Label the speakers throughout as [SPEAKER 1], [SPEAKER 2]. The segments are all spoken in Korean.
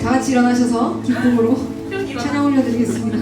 [SPEAKER 1] 다 같이 일어나셔서 기쁨으로 찬양 올려드리겠습니다.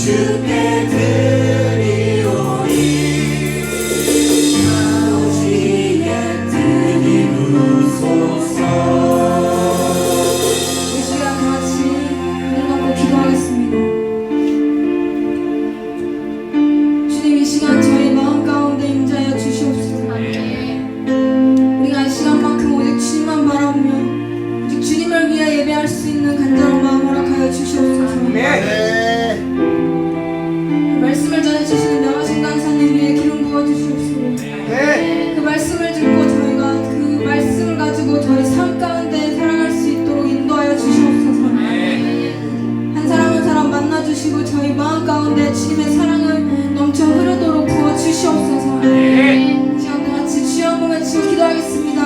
[SPEAKER 2] 주께 드리오니 아버지께 드리소서.
[SPEAKER 1] 이 시간 다 같이 눈 감고 기도하겠습니다. 주님, 이 시간 저희 마음 가운데 임재하여 주시옵소서. 우리가 이 시간만큼 오직 주님만 바라보며 오직 주님을 위해 예배할 수 있는 간절한 마음 허락하여 주시옵소서. 말씀을 전해주시는 명하신 강사님 위에 기름 부어주시옵소서. 그 말씀을 듣고 저희가 그 말씀을 가지고 저희 삶 가운데 살아갈 수 있도록 인도하여 주시옵소서. 한 사람 한 사람 만나주시고 저희 마음 가운데 주님의 사랑을 넘쳐 흐르도록 부어주시옵소서. 이 시간 다 같이 주여 한 번 외치고 기도하겠습니다.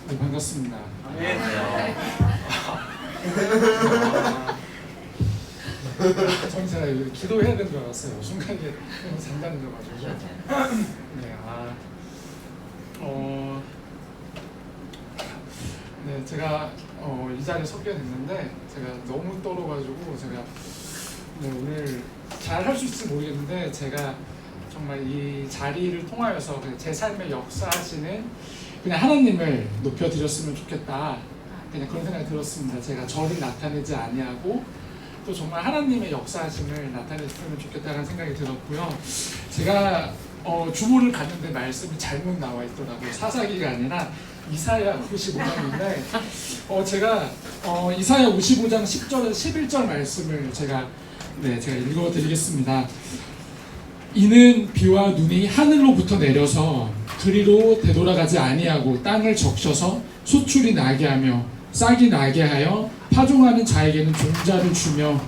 [SPEAKER 3] 네, 반갑습니다. 저는 제가 기도해야 되는 줄 알았어요. 순간에 너무 잠잠해져가지고. 네, 네, 제가 이 자리에 서게 됐는데 제가 너무 떨어가지고 제가 오늘 잘 할 수 있을지 모르겠는데 제가 정말 이 자리를 통하여서 제 삶의 역사하시는 그냥 하나님을 높여드렸으면 좋겠다. 그냥 그런 생각이 들었습니다. 제가 저를 나타내지 아니하고 또 정말 하나님의 역사하심을 나타냈으면 좋겠다는 생각이 들었고요. 제가 주보를 갔는데 말씀이 잘못 나와 있더라고요. 사사기가 아니라 이사야 55장인데 제가 이사야 55장 10절에서 11절 말씀을 제가 읽어드리겠습니다. 이는 비와 눈이 하늘로부터 내려서 그리로 되돌아가지 아니하고 땅을 적셔서 소출이 나게 하며 싹이 나게 하여 파종하는 자에게는 종자를 주며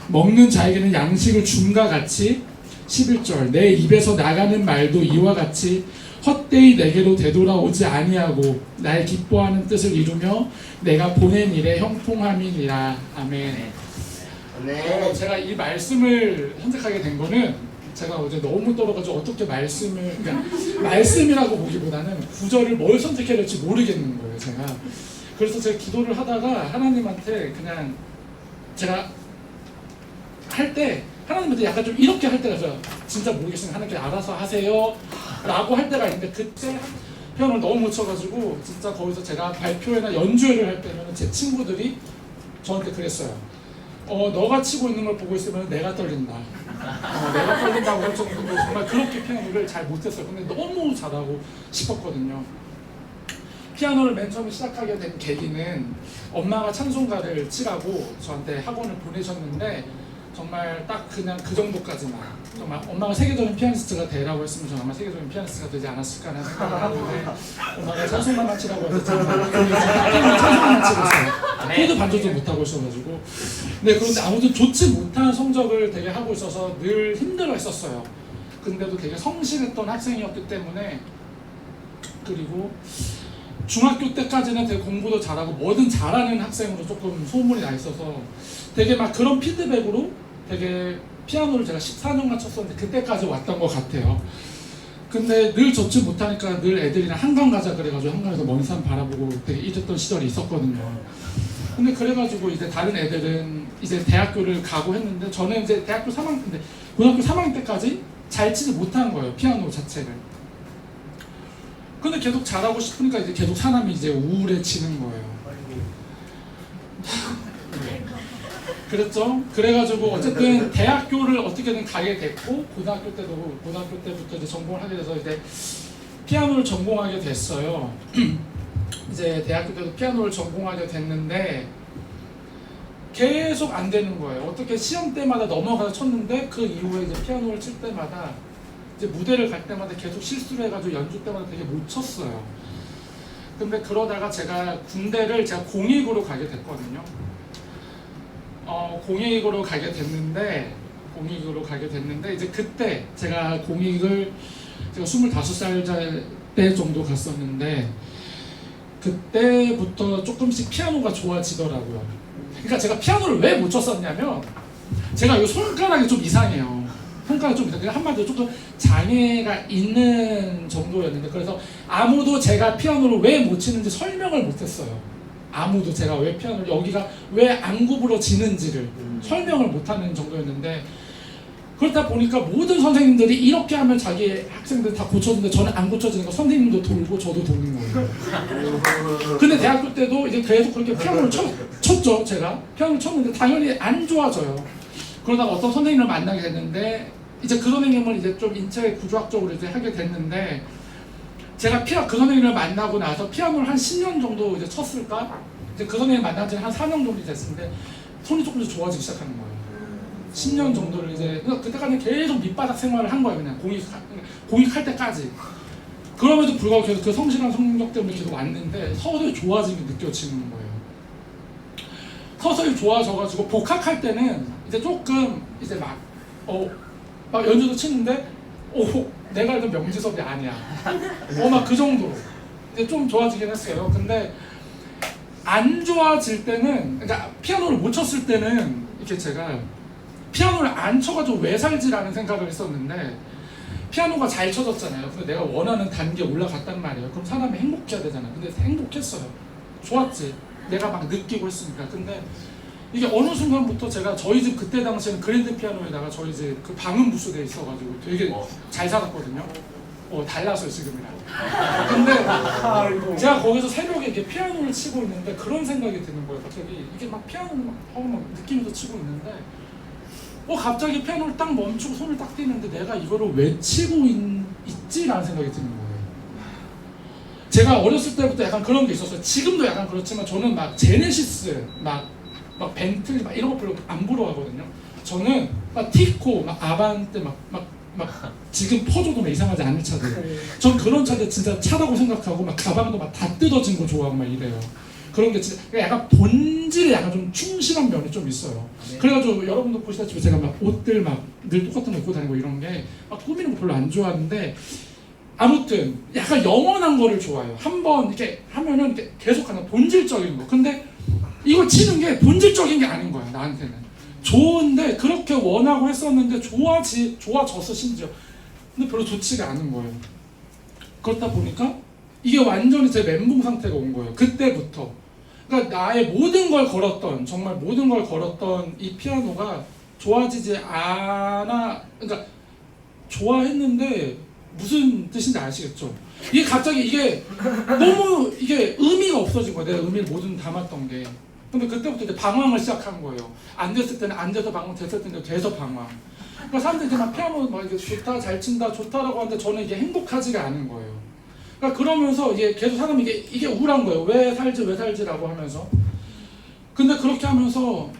[SPEAKER 3] 먹는 자에게는 양식을 줌과 같이 11절 내 입에서 나가는 말도 이와 같이 헛되이 내게로 되돌아오지 아니하고 나의 기뻐하는 뜻을 이루며 내가 보낸 일에 형통함이니라. 아멘. 제가 이 말씀을 선택하게 된 거는 제가 어제 너무 떨어가지고 어떻게 그러니까 말씀이라고 보기보다는 구절을 뭘 선택해야 될지 모르겠는 거예요. 그래서 제가 기도를 하다가 하나님한테 그냥 제가 할 때 하나님한테 약간 좀 이렇게 할 때가 진짜 모르겠으면 하나님께 알아서 하세요 라고 할 때가 있는데 그때 표현을 너무 못 쳐가지고 진짜 거기서 제가 발표회나 연주회를 할 때는 제 친구들이 저한테 그랬어요. 너가 치고 있는 걸 보고 있으면 내가 떨린다. 내가 떨린다고 할 정도로 정말 그렇게 표현을 잘 못했어요. 근데 너무 잘하고 싶었거든요. 피아노를 맨 처음에 시작하게 된 계기는 엄마가 찬송가를 치라고 저한테 학원을 보내셨는데 정말 딱 그냥 그 정도까지만, 정말 엄마가 세계적인 피아니스트가 되라고 했으면 저는 아마 세계적인 피아니스트가 되지 않았을까라는 생각을 하는데 엄마가 찬송가만 치라고 해서 찬송가만 치고 있어요. 코드 반주도 못하고 있어가지고. 네, 그런데 아무튼 좋지 못한 성적을 되게 하고 있어서 늘 힘들어 했었어요. 근데도 되게 성실했던 학생이었기 때문에, 그리고 중학교 때까지는 되게 공부도 잘하고 뭐든 잘하는 학생으로 조금 소문이 나 있어서 되게 막 그런 피드백으로 되게 피아노를 제가 14년간 쳤었는데 그때까지 왔던 것 같아요. 근데 늘 좋지 못하니까 늘 애들이랑 한강 가자 그래가지고 한강에서 먼 산 바라보고 되게 이랬던 시절이 있었거든요. 근데 그래가지고 이제 다른 애들은 이제 대학교를 가고 했는데 저는 이제 대학교 3학년 근데 고등학교 3학년 때까지 잘 치지 못한 거예요, 피아노 자체를. 근데 계속 잘하고 싶으니까 이제 계속 사람이 이제 우울해지는 거예요. 그랬죠. 그래가지고 어쨌든 대학교를 어떻게든 가게 됐고 고등학교 때부터 이제 전공을 하게 돼서 이제 피아노를 전공하게 됐어요. 이제 대학교 때도 피아노를 전공하게 됐는데 계속 안 되는 거예요. 어떻게 시험 때마다 넘어가서 쳤는데 그 이후에 이제 피아노를 칠 때마다 이제 무대를 갈 때마다 계속 실수를 해가지고 연주 때마다 되게 못 쳤어요. 근데 그러다가 제가 군대를 제가 공익으로 가게 됐거든요. 공익으로 가게 됐는데 이제 그때 제가 공익을 제가 25살 때 정도 갔었는데 그때부터 조금씩 피아노가 좋아지더라고요. 그러니까 제가 피아노를 왜 못 쳤었냐면 제가 이 손가락이 좀 이상해요. 손가락이 좀 이상해요. 한마디로 조금 장애가 있는 정도였는데 그래서 아무도 제가 피아노를 왜 못 치는지 설명을 못했어요. 아무도 제가 왜 피아노를 여기가 왜 안 구부러지는지를 설명을 못하는 정도였는데 그렇다 보니까 모든 선생님들이 이렇게 하면 자기 학생들 다 고쳐주는데 저는 안 고쳐지니까 선생님도 돌고 저도 도는 거예요. 근데 대학교 때도 이제 계속 그렇게 피아노를 쳤죠. 제가 피아노를 쳤는데 당연히 안 좋아져요. 그러다가 어떤 선생님을 만나게 됐는데 이제 그 선생님을 이제 좀 인체 구조학적으로 이제 하게 됐는데 제가 그 선생님을 만나고 나서 피아노를 한 10년 정도 이제 쳤을까? 이제 그 선생님 만난 지 한 4년 정도 됐는데 손이 조금씩 좋아지기 시작하는 거예요. 10년 정도를 이제 그때까지 계속 밑바닥 생활을 한 거예요. 그냥 공익할 때까지. 그럼에도 불구하고 계속 그 성실한 성격 때문에 계속 왔는데 서서히 좋아짐이 느껴지는 거예요. 서서히 좋아져가지고 복학할 때는 이제 조금 이제 막 연주도 치는데 내가 알던 명지섭이 아니야. 막 그 정도로 이제 좀 좋아지긴 했어요. 근데 안 좋아질 때는, 그러니까 피아노를 못 쳤을 때는 이렇게 제가 피아노를 안 쳐가지고 왜 살지라는 생각을 했었는데 피아노가 잘 쳐졌잖아요. 근데 내가 원하는 단계에 올라갔단 말이에요. 그럼 사람이 행복해야 되잖아요. 근데 행복했어요. 좋았지. 내가 막 느끼고 했으니까. 근데 이게 어느 순간부터 제가 저희 집 그때 당시에는 그랜드 피아노에다가 저희 집 그 방음 부스대에 있어가지고 되게 잘 살았거든요. 달라서요 지금이랑. 근데 제가 거기서 새벽에 이렇게 피아노를 치고 있는데 그런 생각이 드는 거예요. 갑자기 이게 막 피아노를 막 느끼면서 치고 있는데 갑자기 피아노를 딱 멈추고 손을 딱 떼는데 내가 이거를 왜 치고 있지라는 생각이 드는 거예요. 제가 어렸을 때부터 약간 그런 게 있었어요. 지금도 약간 그렇지만 저는 막 제네시스 막 벤틀리 막 이런 거 별로 안 부러워하거든요. 저는 막 티코, 막 아반떼 막 지금 퍼줘도 막 이상하지 않은 차들. 전 그런 차들 진짜 차라고 생각하고 막 가방도 막 다 뜯어진 거 좋아하고 막 이래요. 그런 게 진짜 약간 본질에 약간 좀 충실한 면이 좀 있어요. 그래가지고 여러분도 보시다시피 제가 막 옷들 막 늘 똑같은 거 입고 다니고 이런 게 막 꾸미는 거 별로 안 좋아하는데 아무튼 약간 영원한 거를 좋아해요. 한번 이렇게 하면은 이렇게 계속하는 본질적인 거. 근데 이거 치는 게 본질적인 게 아닌 거야 나한테는. 좋은데 그렇게 원하고 했었는데 좋아졌어 심지어. 근데 별로 좋지가 않은 거예요. 그렇다 보니까 이게 완전히 제 멘붕 상태가 온 거예요. 그때부터. 그러니까 나의 모든 걸 걸었던, 정말 모든 걸 걸었던 이 피아노가 좋아지지 않아. 그러니까 좋아했는데 무슨 뜻인지 아시겠죠? 이게 갑자기 이게 너무 이게 의미가 없어진 거야. 내가 의미를 모든 담았던 게. 근데 그때부터 이제 방황을 시작한 거예요. 안 됐을 때는 안 돼서 방황, 됐을 때는 돼서 방황. 그러니까 사람들이 막 피아노 막 이게 좋다, 잘 친다, 좋다라고 하는데 저는 이게 행복하지가 않은 거예요.
[SPEAKER 4] 그러니까 그러면서 이게 계속 사람이 이게 우울한 거예요. 왜 살지라고 하면서. 근데 그렇게 하면서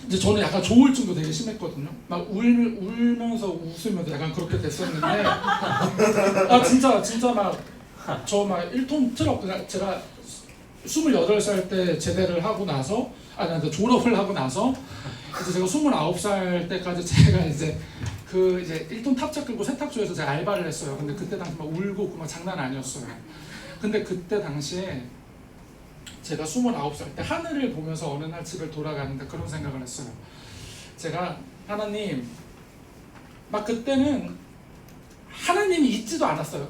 [SPEAKER 4] 이제 저는 약간 조울증도 되게 심했거든요. 막 울면서 웃으면서 약간 그렇게 됐었는데 아 진짜 막 저 막 1톤 트럭 제가 28살 때 제대를 하고 나서 졸업을 하고 나서 이제 제가 29살 때까지 제가 이제 그 이제 1톤 탑차 끌고 세탁소에서 제가 알바를 했어요. 근데 그때 당시 막 울고 막 장난 아니었어요. 근데 그때 당시에 제가 29살 때 하늘을 보면서 어느 날 집을 돌아가는데 그런 생각을 했어요. 제가 하나님, 막 그때는 하나님이 있지도 않았어요.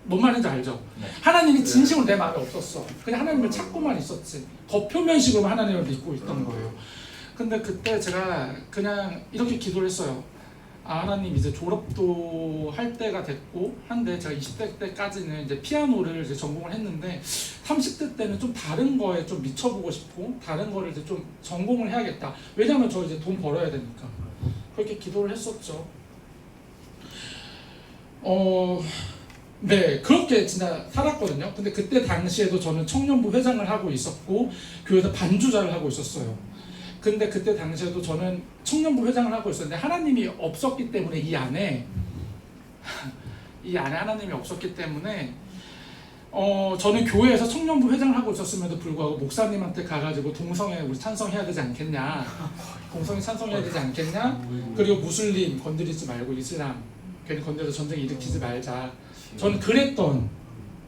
[SPEAKER 4] 뭔 말인지 알죠?
[SPEAKER 2] 네.
[SPEAKER 4] 하나님이 진심으로 내 마음에 없었어. 그냥 하나님을 찾고만 있었지. 겉표면식으로 하나님을 믿고 있던 거예요. 근데 그때 제가 그냥 이렇게 기도를 했어요. 하나님 이제 졸업도 할 때가 됐고 한데 제가 20대 때까지는 이제 피아노를 이제 전공을 했는데 30대 때는 좀 다른 거에 좀 미쳐보고 싶고 다른 거를 이제 좀 전공을 해야겠다. 왜냐면 저 이제 돈 벌어야 되니까. 그렇게 기도를 했었죠. 네, 그렇게 진짜 살았거든요. 근데 그때 당시에도 저는 청년부 회장을 하고 있었고 교회에서 반주자를 하고 있었어요. 근데 그때 당시에도 저는 청년부 회장을 하고 있었는데 하나님이 없었기 때문에 이 안에 하나님이 없었기 때문에 저는 교회에서 청년부 회장을 하고 있었음에도 불구하고 목사님한테 가가지고 동성애 우리 찬성해야 되지 않겠냐, 동성애 찬성해야 되지 않겠냐, 그리고 무슬림 건드리지 말고 이슬람 괜히 건드려서 전쟁 일으키지 말자. 저는 그랬던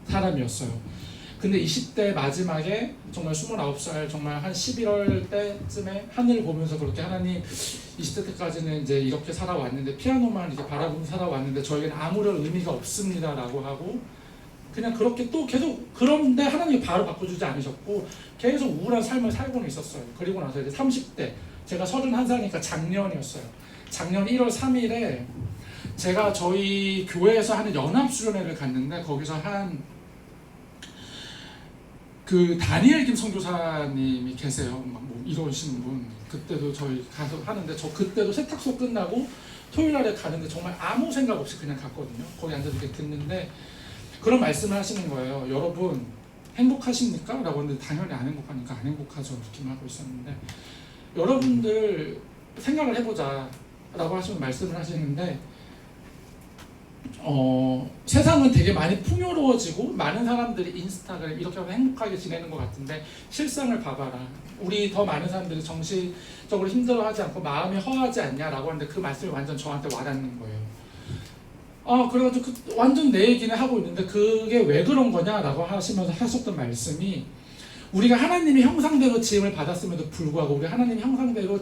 [SPEAKER 4] 사람이었어요. 근데 20대 마지막에 정말 29살 정말 한 11월 때쯤에 하늘을 보면서 그렇게 하나님 20대 때까지는 이제 이렇게 살아왔는데 피아노만 이렇게 바라보면서 살아왔는데 저에게는 아무런 의미가 없습니다라고 하고 그냥 그렇게 또 계속 그런데 하나님이 바로 바꿔주지 않으셨고 계속 우울한 삶을 살고는 있었어요. 그리고 나서 이제 30대 제가 31살이니까 작년이었어요. 작년 1월 3일에 제가 저희 교회에서 하는 연합수련회를 갔는데 거기서 그 다니엘 김 선교사님이 계세요. 뭐 이러시는 분. 그때도 저희 가서 하는데 저 그때도 세탁소 끝나고 토요일 날에 가는데 정말 아무 생각 없이 그냥 갔거든요. 거기 앉아서 이렇게 듣는데 그런 말씀을 하시는 거예요. 여러분 행복하십니까? 라고 했는데 당연히 안 행복하니까 안 행복하죠. 이렇게만 하고 있었는데 여러분들 생각을 해보자 라고 하시면 말씀을 하시는데 세상은 되게 많이 풍요로워지고 많은 사람들이 인스타그램 이렇게 하면 행복하게 지내는 것 같은데 실상을 봐봐라. 우리 더 많은 사람들이 정신적으로 힘들어하지 않고 마음이 허하지 않냐라고 하는데 그 말씀이 완전 저한테 와닿는 거예요. 그래가지고 완전 내 얘기는 하고 있는데 그게 왜 그런 거냐라고 하시면서 하셨던 말씀이 우리가 하나님의 형상대로 지음을 받았음에도 불구하고 우리 하나님의 형상대로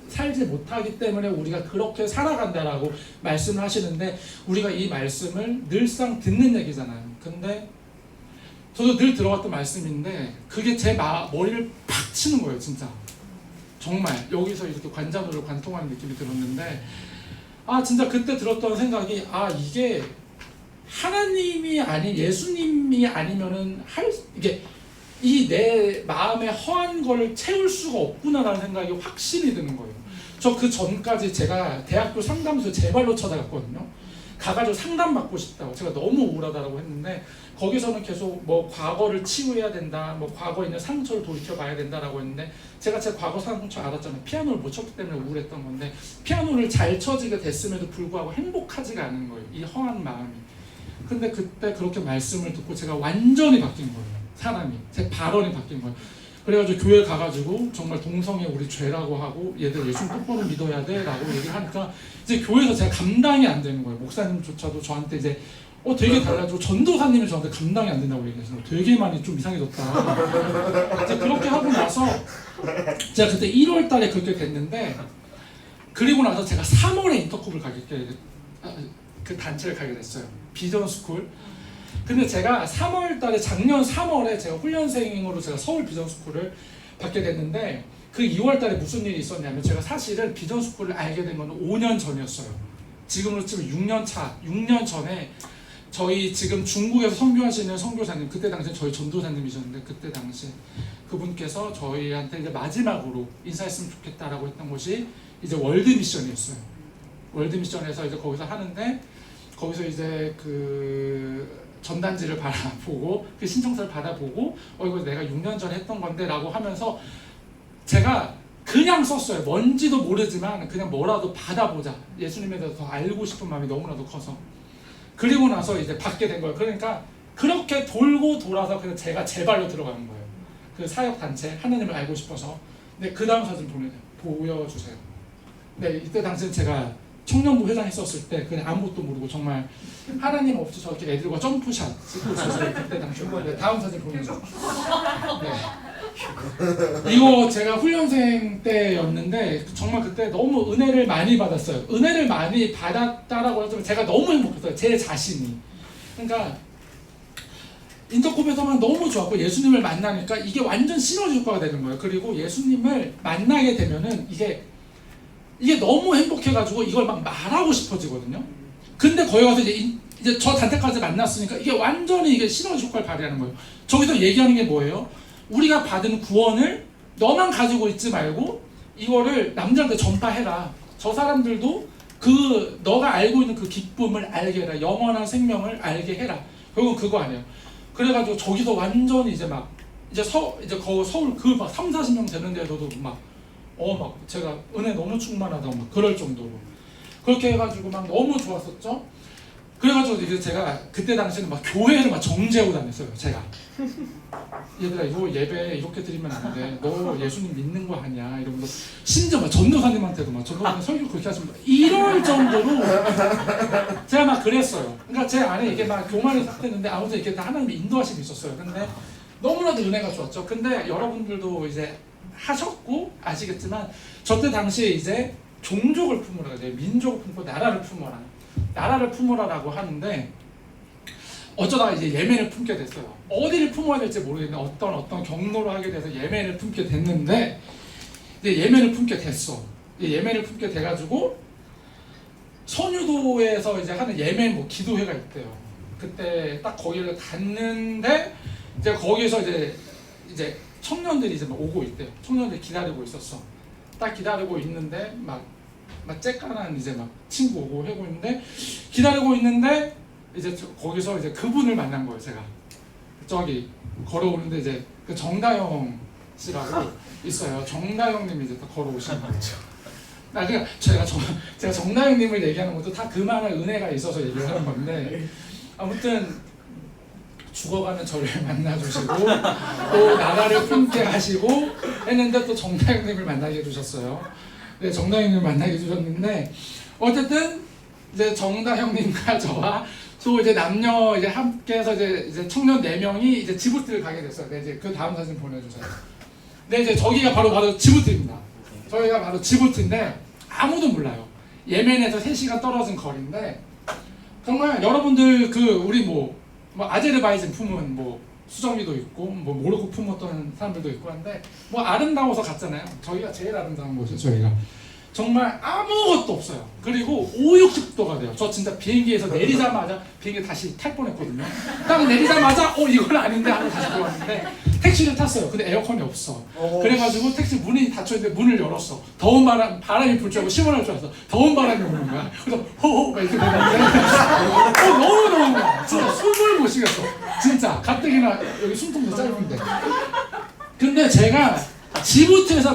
[SPEAKER 4] 살지 못하기 때문에 우리가 그렇게 살아간다라고 말씀을 하시는데 우리가 이 말씀을 늘상 듣는 얘기잖아요. 근데 저도 늘 들어왔던 말씀인데 그게 제 머리를 팍 치는 거예요. 진짜 정말 여기서 이렇게 관자놀을 관통하는 느낌이 들었는데 진짜 그때 들었던 생각이 이게 하나님이 아닌 예수님이 아니면은 이게 이 내 마음에 허한 거를 채울 수가 없구나라는 생각이 확신이 드는 거예요. 저 그 전까지 제가 대학교 상담소에 제 발로 찾아갔거든요. 가가지고 상담받고 싶다고 제가 너무 우울하다고 했는데 거기서는 계속 뭐 과거를 치유해야 된다, 뭐 과거에 있는 상처를 돌이켜봐야 된다라고 했는데 제가 제 과거 상처 알았잖아요. 피아노를 못 쳤기 때문에 우울했던 건데 피아노를 잘 쳐지게 됐음에도 불구하고 행복하지가 않은 거예요. 이 허한 마음이. 근데 그때 그렇게 말씀을 듣고 제가 완전히 바뀐 거예요. 사람이 제 발언이 바뀐 거예요. 그래가지고 교회 가가지고 정말 동성애 우리 죄라고 하고 얘들 예수 똑바로 믿어야 돼 라고 얘기를 하니까 이제 교회에서 제가 감당이 안 되는 거예요. 목사님조차도 저한테 이제 되게 달라지고 전도사님이 저한테 감당이 안 된다고 얘기해서 되게 많이 좀 이상해졌다. 이제 그렇게 하고 나서 제가 그때 1월 달에 그렇게 됐는데 그리고 나서 제가 3월에 인터컵을 그 단체를 가게 됐어요. 비전스쿨. 근데 제가 3월 달에 작년 3월에 제가 훈련생으로 제가 서울 비전스쿨을 받게 됐는데 그 2월 달에 무슨 일이 있었냐면 제가 사실은 비전스쿨을 알게 된 건 5년 전이었어요. 지금으로 치면 6년 차, 6년 전에 저희 지금 중국에서 선교하시는 선교사님, 그때 당시에 저희 전도사님이셨는데 그때 당시 그분께서 저희한테 이제 마지막으로 인사했으면 좋겠다라고 했던 곳이 이제 월드미션이었어요. 월드미션에서 이제 거기서 하는데 거기서 이제 전단지를 받아보고 그 신청서를 받아보고 이거 내가 6년 전에 했던 건데 라고 하면서 제가 그냥 썼어요. 뭔지도 모르지만 그냥 뭐라도 받아보자. 예수님에 대해서 더 알고 싶은 마음이 너무나도 커서. 그리고 나서 이제 받게 된 거예요. 그러니까 그렇게 돌고 돌아서 그냥 제가 제 발로 들어가는 거예요. 그 사역단체 하나님을 알고 싶어서. 네, 그 다음 사진 보여주세요. 네, 이때 당시에 제가 청년부 회장 했었을 때 그냥 아무것도 모르고 정말 하나님 없이 저렇게 애들과 점프샷 찍고 있었어요. 그때 당시에. 네, 다음 사진 보여주세요. 네. 이거 제가 훈련생 때였는데 정말 그때 너무 은혜를 많이 받았어요. 은혜를 많이 받았다라고 하지만 제가 너무 행복했어요. 제 자신이. 그러니까 인터콥에서만 너무 좋았고 예수님을 만나니까 이게 완전 시너지 효과가 되는 거예요. 그리고 예수님을 만나게 되면은 이게 너무 행복해가지고 이걸 막 말하고 싶어지거든요. 근데 거기 가서 이제 저 단테까지 만났으니까 이게 완전히 이게 시너지 효과를 발휘하는 거예요. 저기서 얘기하는 게 뭐예요? 우리가 받은 구원을 너만 가지고 있지 말고 이거를 남들한테 전파해라. 저 사람들도 그 너가 알고 있는 그 기쁨을 알게 해라. 영원한 생명을 알게 해라. 결국 그거 아니에요. 그래가지고 저기서 완전히 이제 막 이제 서울 그 막 30-40명 되는 데서도 막 제가 은혜 너무 충만하다고 막 그럴 정도로 그렇게 해가지고 막 너무 좋았었죠. 그래가지고 이제 제가 그때 당시에는 막 교회를 막 정죄하고 다녔어요. 제가 얘들아 이거 예배 이렇게 드리면 안 돼. 너 예수님 믿는 거 아니야 이러면서 심지어 막 전도사님한테도 막 전도사님 설교 그렇게 하시면 이럴 정도로 제가 막 그랬어요. 그러니까 제 안에 이게 막 교만이 싹 됐는데 아무튼 이렇게 다 하나님의 인도하심이 있었어요. 근데 너무나도 은혜가 좋았죠. 근데 여러분들도 이제 하셨고 아시겠지만 저 때 당시에 이제 종족을 품으라, 민족을 품고 나라를 품어라. 나라를 품으라라고 하는데 어쩌다가 이제 예멘을 품게 됐어요. 어디를 품어야 될지 모르겠는데 어떤 경로로 하게 돼서 예멘을 품게 됐는데 이제 예멘을 품게 됐어. 예멘을 품게 돼가지고 선유도에서 이제 하는 예멘 뭐 기도회가 있대요. 그때 딱 거기를 갔는데 이제 거기서 이제 청년들이 이제 막 오고 있대요. 청년들이 기다리고 있었어. 딱 기다리고 있는데 막 쬐깐한 이제 막 친구 오고 하고 있는데 기다리고 있는데 이제 거기서 이제 그분을 만난 거예요. 제가 저기 걸어오는데 이제 그 정다영 씨라고 있어요. 정다영님이 이제 딱 걸어오시는 거예요. 그러니까 제가 정다영님을 얘기하는 것도 다 그만한 은혜가 있어서 얘기를 하는 건데 아무튼 죽어가는 저를 만나주시고 또 나라를 품게 하시고 했는데 또 정다영님을 만나게 해주셨어요. 네, 정다영님을 만나게 해주셨는데 어쨌든 이제 정다영님과 저와 또 이제 남녀 이제 함께해서 이제 청년 4명이 이제 지부트를 가게 됐어요. 네, 이제 그 다음 사진 보내주세요. 네, 이제 저기가 바로 지부트입니다. 저희가 바로 지부트인데 아무도 몰라요. 예멘에서 3시간 떨어진 거리인데 정말 여러분들 우리 뭐 아제르바이잔 품은 뭐 수정비도 있고 뭐 모로코 품었던 사람들도 있고 한데 뭐 아름다워서 갔잖아요. 저희가 제일 아름다운 곳이에요. 저희가 정말 아무것도 없어요. 그리고 5-60도가 돼요. 저 진짜 비행기에서 내리자마자 비행기 다시 탈 뻔했거든요. 딱 내리자마자 이건 아닌데 하고 다시 들어왔는데 택시를 탔어요. 근데 에어컨이 없어. 그래가지고 택시 문이 닫혀있는데 문을 열었어. 더운 바람이 불 줄 알고 시원할 줄 알았어. 더운 바람이 오는 거야. 그래서 호호 막 이렇게 되는데 너무 더운 거야. 진짜 숨을 못 쉬겠어. 진짜 가뜩이나 여기 숨통도 짧은데. 근데 제가 지부티에서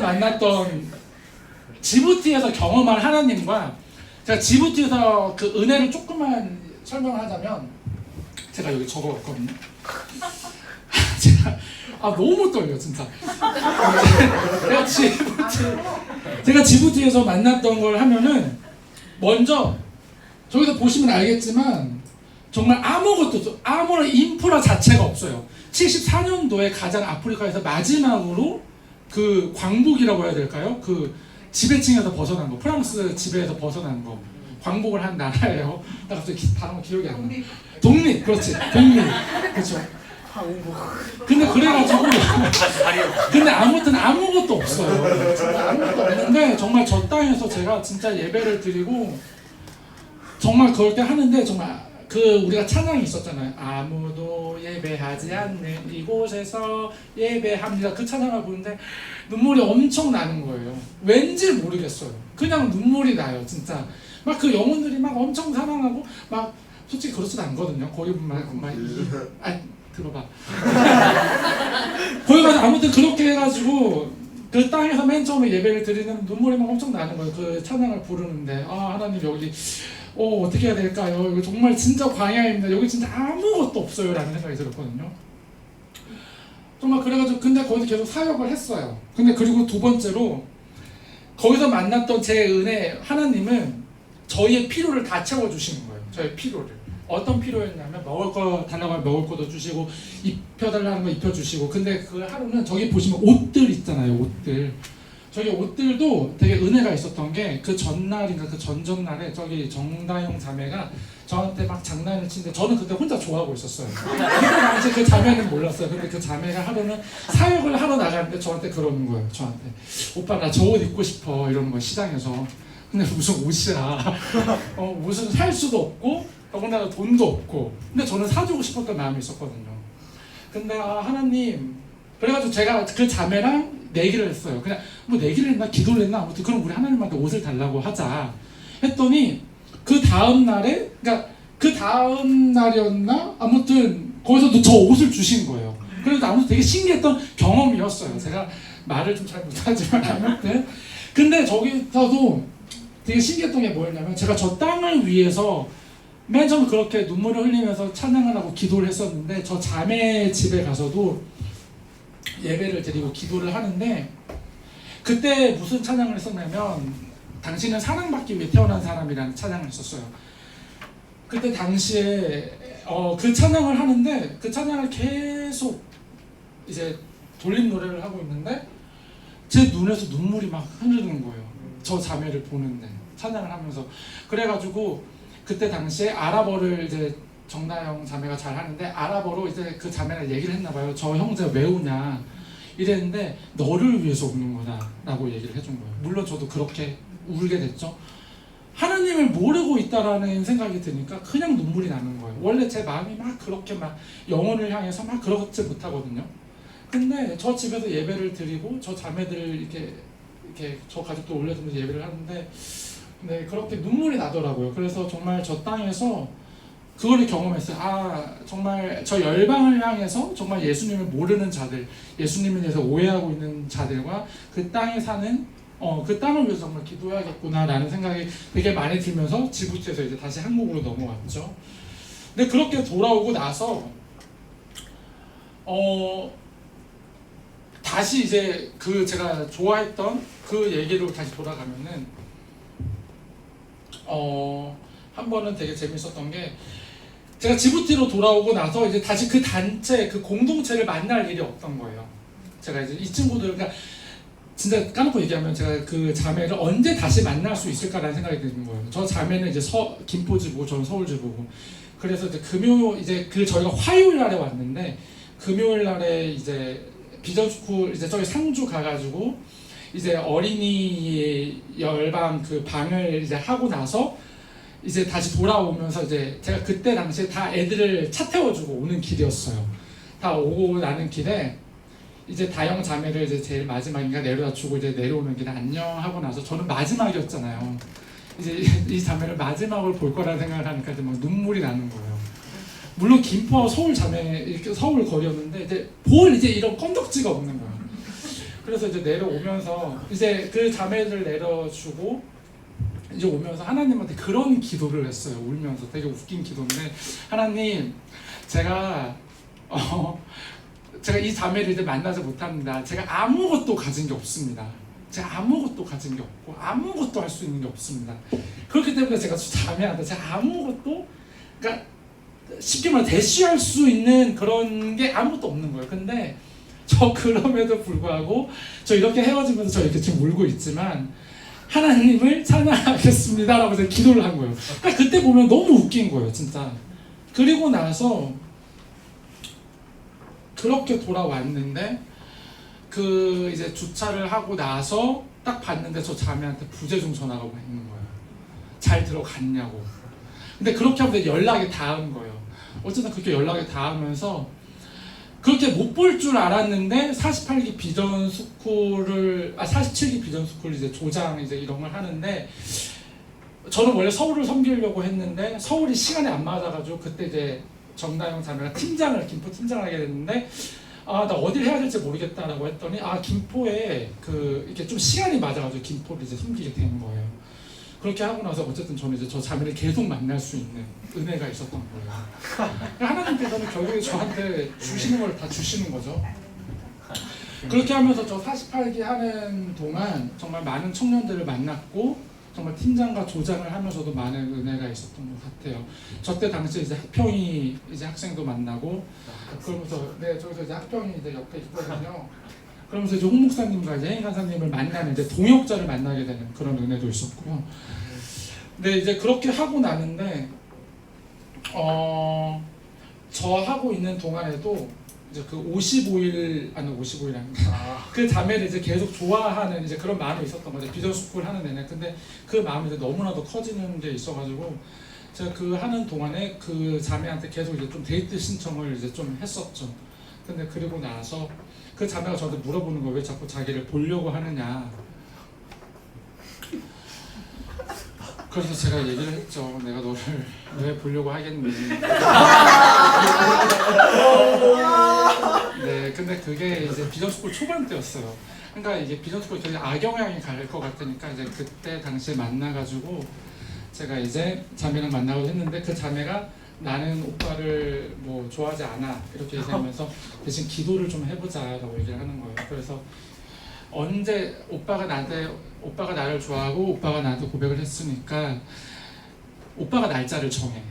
[SPEAKER 4] 경험한 하나님과 제가 지부티에서 그 은혜를 조금만 설명을 하자면 제가 여기 적어왔거든요. 너무 떨려 진짜. 제가 지부티에서 만났던 걸 하면은 먼저 저기서 보시면 알겠지만 정말 아무런 인프라 자체가 없어요. 74년도에 가장 아프리카에서 마지막으로 그 광복이라고 해야 될까요? 그 지배층에서 벗어난 거, 프랑스 지배에서 벗어난 거, 광복을 한 나라예요. 나 갑자기 단어 기억이 안 나. 독립, 그렇지, 독립, 그렇죠. 근데 그래가지고, 근데 아무튼 아무것도 없어요. 진짜 아무것도 없는데 정말 저 땅에서 제가 진짜 예배를 드리고 정말 그럴 때 하는데 정말 우리가 찬양이 있었잖아요. 아무도 예배하지 않는 이곳에서 예배합니다. 그 찬양을 보는데 눈물이 엄청 나는 거예요. 왠지 모르겠어요. 그냥 눈물이 나요, 진짜. 막 그 영혼들이 막 엄청 사랑하고 막 솔직히 그렇지도 않거든요. 거기 보면 아니 들어봐. 거기 가서 아무튼 그렇게 해가지고 그 땅에서 맨 처음에 예배를 드리는 눈물이 막 엄청 나는 거예요. 그 찬양을 부르는데 아 하나님 여기 어떻게 해야 될까요? 이거 정말 진짜 광야입니다. 여기 진짜 아무것도 없어요 라는 생각이 들었거든요. 정말 그래가지고 근데 거기서 계속 사역을 했어요. 근데 그리고 두 번째로 거기서 만났던 제 은혜 하나님은 저희의 필요를 다 채워주시는 거예요. 저의 필요를. 어떤 필요였냐면 먹을 거 달라고 하면 먹을 것도 주시고 입혀달라는 거 입혀주시고 근데 그 하루는 저기 보시면 옷들 있잖아요. 옷들. 저기 옷들도 되게 은혜가 있었던 게 그 전날인가 그 전전날에 저기 정다영 자매가 저한테 막 장난을 치는데 저는 그때 혼자 좋아하고 있었어요. 그때 당시 그 자매는 몰랐어요. 근데 그 자매가 하루는 사역을 하러 나가는데 저한테 그러는 거예요. 저한테 오빠 나 저 옷 입고 싶어 이러는 거예요. 시장에서. 근데 무슨 옷이야. 옷은 살 수도 없고 더군다나 돈도 없고 근데 저는 사주고 싶었던 마음이 있었거든요. 근데 하나님 그래가지고 제가 그 자매랑 내기를 했어요. 그냥 뭐 내기를 했나 기도를 했나 아무튼 그럼 우리 하나님한테 옷을 달라고 하자 했더니 그 다음 날에 그러니까 그 다음 날이었나 아무튼 거기서도 저 옷을 주신 거예요. 그래서 아무튼 되게 신기했던 경험이었어요. 제가 말을 좀 잘 못하지만 아무튼 근데 저기서도 되게 신기했던 게 뭐였냐면 제가 저 땅을 위해서 맨 처음 그렇게 눈물을 흘리면서 찬양을 하고 기도를 했었는데 저 자매 집에 가서도 예배를 드리고 기도를 하는데 그때 무슨 찬양을 했었냐면 당신은 사랑받기 위해 태어난 사람이라는 찬양을 했었어요. 그때 당시에 그 찬양을 하는데 그 찬양을 계속 이제 돌림 노래를 하고 있는데 제 눈에서 눈물이 막 흐르는 거예요. 저 자매를 보는데 찬양을 하면서 그래가지고 그때 당시에 아랍어를 이제 정다영 자매가 잘 하는데 아랍어로 이제 그 자매랑 얘기를 했나 봐요. 저 형제 왜 우냐 이랬는데 너를 위해서 우는 거다 라고 얘기를 해준 거예요. 물론 저도 그렇게 울게 됐죠. 하나님을 모르고 있다라는 생각이 드니까 그냥 눈물이 나는 거예요. 원래 제 마음이 막 그렇게 막 영혼을 향해서 막 그렇지 못하거든요. 근데 저 집에서 예배를 드리고 저 자매들 이렇게 저 가족도 올려주면서 예배를 하는데 네, 그렇게 눈물이 나더라고요. 그래서 정말 저 땅에서 그거를 경험했어요. 정말 저 열방을 향해서 정말 예수님을 모르는 자들, 예수님에 대해서 오해하고 있는 자들과 그 땅에 사는 그 땅을 위해서 정말 기도해야겠구나라는 생각이 되게 많이 들면서 지부트에서 이제 다시 한국으로 넘어왔죠. 근데 그렇게 돌아오고 나서 다시 이제 그 제가 좋아했던 그 얘기로 다시 돌아가면은 한 번은 되게 재밌었던 게 제가 지부티로 돌아오고 나서 이제 다시 그 단체, 그 공동체를 만날 일이 없던 거예요. 제가 이제 이 친구들, 그러니까 진짜 까놓고 얘기하면 제가 그 자매를 언제 다시 만날 수 있을까라는 생각이 드는 거예요. 저 자매는 이제 김포지부고 저는 서울지부고. 그래서 이제 저희가 화요일 날에 왔는데 금요일 날에 이제 비전스쿨 이제 저기 상주 가가지고 이제 어린이 열방 그 방을 이제 하고 나서 이제 다시 돌아오면서 이제 제가 그때 당시에 다 애들을 차 태워주고 오는 길이었어요. 다 오고 나는 길에 이제 다영 자매를 이제 제일 마지막인가 내려다 주고 이제 내려오는 길에 안녕 하고 나서 저는 마지막이었잖아요. 이제 이 자매를 마지막으로 볼 거라는 생각을 하니까 이제 막 눈물이 나는 거예요. 물론 김포와 서울 자매 이렇게 서울 거리였는데 이제 볼 이제 이런 건덕지가 없는 거예요. 그래서 이제 내려오면서 이제 그 자매를 내려주고 이제 오면서 하나님한테 그런 기도를 했어요. 울면서 되게 웃긴 기도인데 하나님 제가 이 자매를 이제 만나지 못합니다. 제가 아무것도 가진 게 없습니다. 제가 아무것도 가진 게 없고 아무것도 할 수 있는 게 없습니다. 그렇기 때문에 제가 자매한테 제가 아무것도 그러니까 쉽게 말해 대쉬할 수 있는 그런 게 아무것도 없는 거예요. 근데 저 그럼에도 불구하고 저 이렇게 헤어지면서 저 이렇게 지금 울고 있지만 하나님을 찬양하겠습니다 라고 제가 기도를 한 거예요. 그러니까 그때 보면 너무 웃긴 거예요 진짜. 그리고 나서 그렇게 돌아왔는데 그 이제 주차를 하고 나서 딱 봤는데 저 자매한테 부재중 전화가 와 있는 거예요. 잘 들어갔냐고. 근데 그렇게 하면서 연락이 닿은 거예요. 어쨌든 그렇게 연락이 닿으면서 그렇게 못 볼 줄 알았는데 47기 비전 스쿨을 이제 조장 이제 이런 걸 하는데 저는 원래 서울을 섬기려고 했는데 서울이 시간이 안 맞아가지고 그때 이제 정다영 자매가 팀장을 김포 팀장을 하게 됐는데 아 나 어딜 해야 될지 모르겠다라고 했더니 아 김포에 그 이렇게 좀 시간이 맞아가지고 김포를 이제 섬기게 된 거예요. 그렇게 하고 나서 어쨌든 저는 이제 저 자매를 계속 만날 수 있는 은혜가 있었던 거예요. 하나님께서는 결국에 저한테 주시는 걸 다 주시는 거죠. 그렇게 하면서 저 48기 하는 동안 정말 많은 청년들을 만났고 정말 팀장과 조장을 하면서도 많은 은혜가 있었던 것 같아요. 저 때 당시 이제 학평이 이제 학생도 만나고 그러면서 네 저기서 이제 학평이 이제 옆에 있거든요. 그러면서 이제 홍 목사님과 이제 혜인 간사님을 만나는 이제 동역자를 만나게 되는 그런 은혜도 있었고요. 근데 이제 그렇게 하고 나는데 저 하고 있는 동안에도 이제 그 55일 아닙니다. 그 자매를 이제 계속 좋아하는 이제 그런 마음이 있었던 거죠. 비전스쿨 하는 내내. 근데 그 마음이 이제 너무나도 커지는 게 있어가지고 제가 그 하는 동안에 그 자매한테 계속 이제 좀 데이트 신청을 이제 좀 했었죠. 근데 그리고 나서 그 자매가 저한테 물어보는 거예요. 왜 자꾸 자기를 보려고 하느냐. 그래서 제가 얘기를 했죠. 내가 너를 왜 보려고 하겠니. 네, 근데 그게 이제 비전스쿨 초반 때였어요. 그러니까 이게 비전스쿨 되게 악영향이 갈 것 같으니까 이제 그때 당시에 만나가지고 제가 이제 자매랑 만나고 했는데 그 자매가 나는 오빠를 뭐 좋아하지 않아 이렇게 얘기하면서 대신 기도를 좀 해보자라고 얘기를 하는 거예요. 그래서 언제 오빠가 나를 좋아하고 오빠가 나한테 고백을 했으니까 오빠가 날짜를 정해.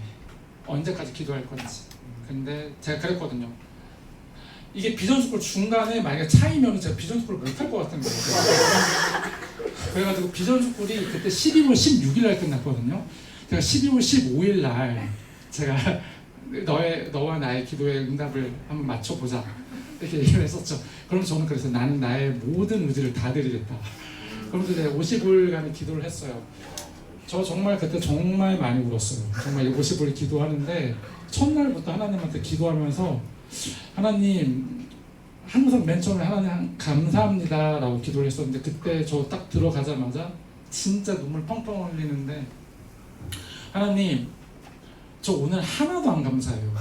[SPEAKER 4] 언제까지 기도할 건지. 근데 제가 그랬거든요. 이게 비전스쿨 중간에 만약에 차이면 제가 비전스쿨을 못할 것 같은 거예요. 그래가지고 비전스쿨이 그때 12월 16일 날 끝났거든요. 제가 12월 15일 날 제가 너와 나의 기도의 응답을 한번 맞춰보자 이렇게 얘기를 했었죠. 그럼 저는 그래서 나는 나의 모든 의지를 다 드리겠다. 그러면서 이제 55일간의 기도를 했어요. 저 정말 그때 정말 많이 울었어요. 정말 55일 기도하는데 첫날부터 하나님한테 기도하면서 하나님 항상 맨 처음에 하나님 감사합니다 라고 기도를 했었는데 그때 저 딱 들어가자마자 진짜 눈물 펑펑 흘리는데 하나님 저 오늘 하나도 안 감사해요.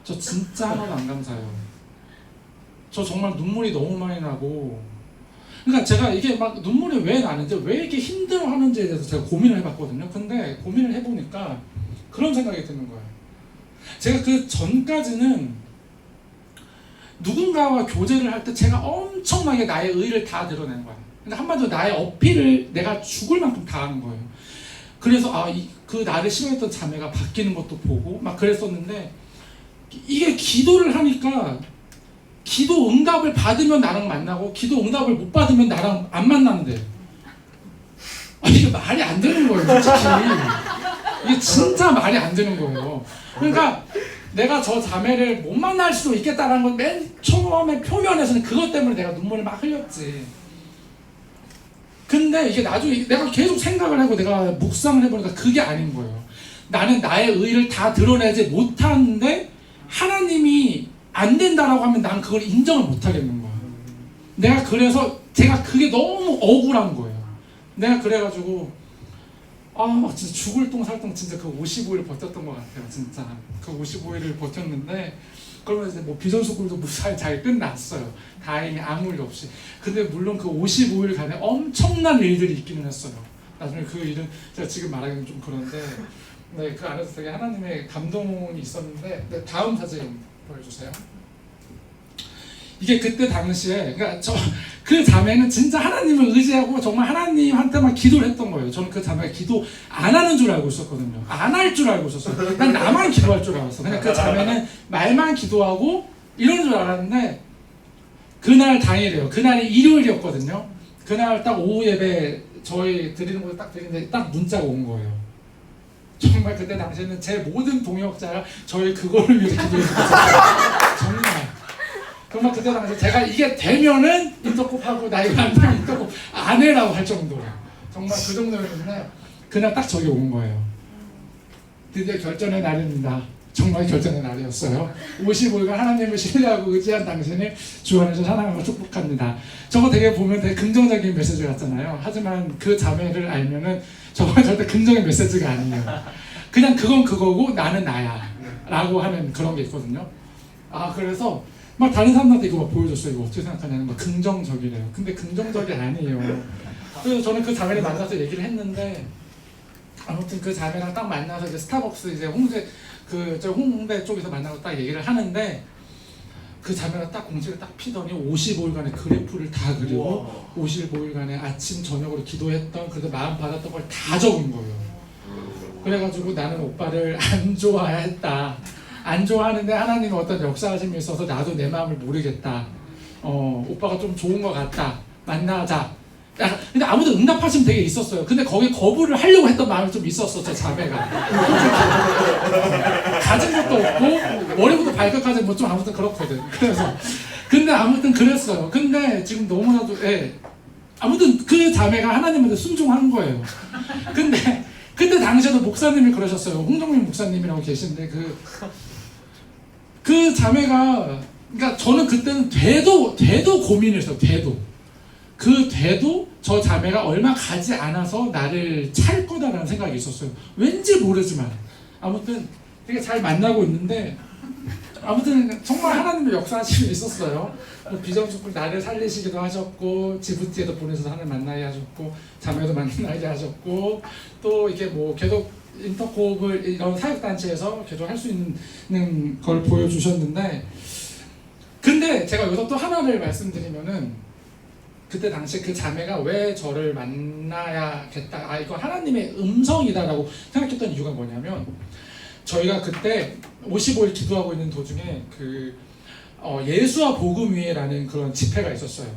[SPEAKER 4] 저 진짜 하나도 안 감사해요. 저 정말 눈물이 너무 많이 나고 그러니까 제가 이게 막 눈물이 왜 나는지 왜 이렇게 힘들어하는지에 대해서 제가 고민을 해봤거든요. 근데 고민을 해보니까 그런 생각이 드는 거예요. 제가 그 전까지는 누군가와 교제를 할 때 제가 엄청나게 나의 의의를 다 드러낸 거예요. 근데 한마디로 나의 어필을 내가 죽을 만큼 다 하는 거예요. 그래서 그 나를 싫어했던 자매가 바뀌는 것도 보고 막 그랬었는데 이게 기도를 하니까 기도 응답을 받으면 나랑 만나고 기도 응답을 못 받으면 나랑 안 만나는데 이게 말이 안 되는 거예요. 솔직히 이게 진짜 말이 안 되는 거예요. 그러니까 내가 저 자매를 못 만날 수도 있겠다라는 건 맨 처음에 표면에서는 그것 때문에 내가 눈물을 막 흘렸지. 근데 이게 나중에 내가 계속 생각을 하고 내가 묵상을 해보니까 그게 아닌 거예요. 나는 나의 의의를 다 드러내지 못하는데 하나님이 안 된다라고 하면 난 그걸 인정을 못 하겠는 거야. 내가 그래서 제가 그게 너무 억울한 거예요. 내가 그래가지고 진짜 죽을 똥 살 똥 진짜 그 55일 버텼던 것 같아요. 진짜 그 55일을 버텼는데 그러면 이제 뭐 비전스쿨도 무사히 잘 끝났어요. 다행히 아무 일 없이. 근데 물론 그 55일간에 엄청난 일들이 있기는 했어요. 나중에 그 일은 제가 지금 말하기는 좀 그런데 네, 그 안에서 되게 하나님의 감동이 있었는데 네, 다음 사진 보여주세요. 이게 그때 당시에 그러니까 그 자매는 진짜 하나님을 의지하고 정말 하나님한테만 기도를 했던 거예요. 저는 그 자매가 기도 안 하는 줄 알고 있었거든요. 안 할 줄 알고 있었어요. 난 나만 기도할 줄 알았어. 그냥 그 자매는 말만 기도하고 이런 줄 알았는데 그날 당일이에요. 그날이 일요일이었거든요. 그날 딱 오후 예배 저희 드리는 곳에 딱 드리는데 딱 문자가 온 거예요. 정말 그때 당시에는 제 모든 동역자가 저희 그거를 위해서 기도해 주셨어요. 정말 그때 당시 제가 이게 되면은 인터콥하고 나 이거 안 되면 인터콥 안 해라고 할 정도로 정말 그 정도였는데 그날 딱 저기 온 거예요. 드디어 결전의 날입니다. 정말 결정의 날이었어요. 55일간 하나님을 신뢰하고 의지한 당신을 주 안에서 사랑하고 축복합니다. 저거 되게 보면 되게 긍정적인 메시지 같잖아요. 하지만 그 자매를 알면은 저건 절대 긍정의 메시지가 아니에요. 그냥 그건 그거고 나는 나야 라고 하는 그런 게 있거든요. 그래서 막 다른 사람들한테 이거 막 보여줬어요. 이거 어떻게 생각하냐는 거. 긍정적이래요. 근데 긍정적이 아니에요. 그래서 저는 그 자매를 만나서 얘기를 했는데, 아무튼 그 자매랑 딱 만나서 이제 스타벅스 이제 홍대 쪽에서 만나서 딱 얘기를 하는데, 그 자매가 딱 공지를 딱 피더니 55일간의 그래프를 다 그리고 55일간의 아침 저녁으로 기도했던, 그래서 마음 받았던 걸 다 적은 거예요. 그래가지고 나는 오빠를 안 좋아했다. 안 좋아하는데 하나님의 어떤 역사하심이 있어서 나도 내 마음을 모르겠다. 오빠가 좀 좋은 것 같다. 만나자. 근데 아무도 응답하시면 되게 있었어요. 근데 거기에 거부를 하려고 했던 마음이 좀 있었어, 제 자매가. 가진 것도 없고 머리부터 발끝까지 뭐 좀 아무튼 그렇거든. 그래서 근데 아무튼 그랬어요. 근데 지금 너무나도 아무튼 그 자매가 하나님한테 순종한 거예요. 근데 그때 당시에도 목사님이 그러셨어요. 홍정민 목사님이라고 계신데 그 자매가, 그러니까 저는 그때는 돼도 고민했어요. 돼도 저 자매가 얼마 가지 않아서 나를 찰 거다라는 생각이 있었어요. 왠지 모르지만 아무튼 되게 잘 만나고 있는데, 아무튼 정말 하나님의 역사하심이 있었어요. 비정숙을 나를 살리시기도 하셨고, 지부티에도 보내서 하나님 만나게 하셨고, 자매도 만나게 하셨고, 또 이게 뭐 계속 인터코업을 이런 사역단체에서 계속 할 수 있는 걸 보여주셨는데, 근데 제가 여기서 또 하나를 말씀드리면은, 그때 당시 그 자매가 왜 저를 만나야겠다, 이거 하나님의 음성이다라고 생각했던 이유가 뭐냐면, 저희가 그때 55일 기도하고 있는 도중에 예수와 복음 위에라는 그런 집회가 있었어요.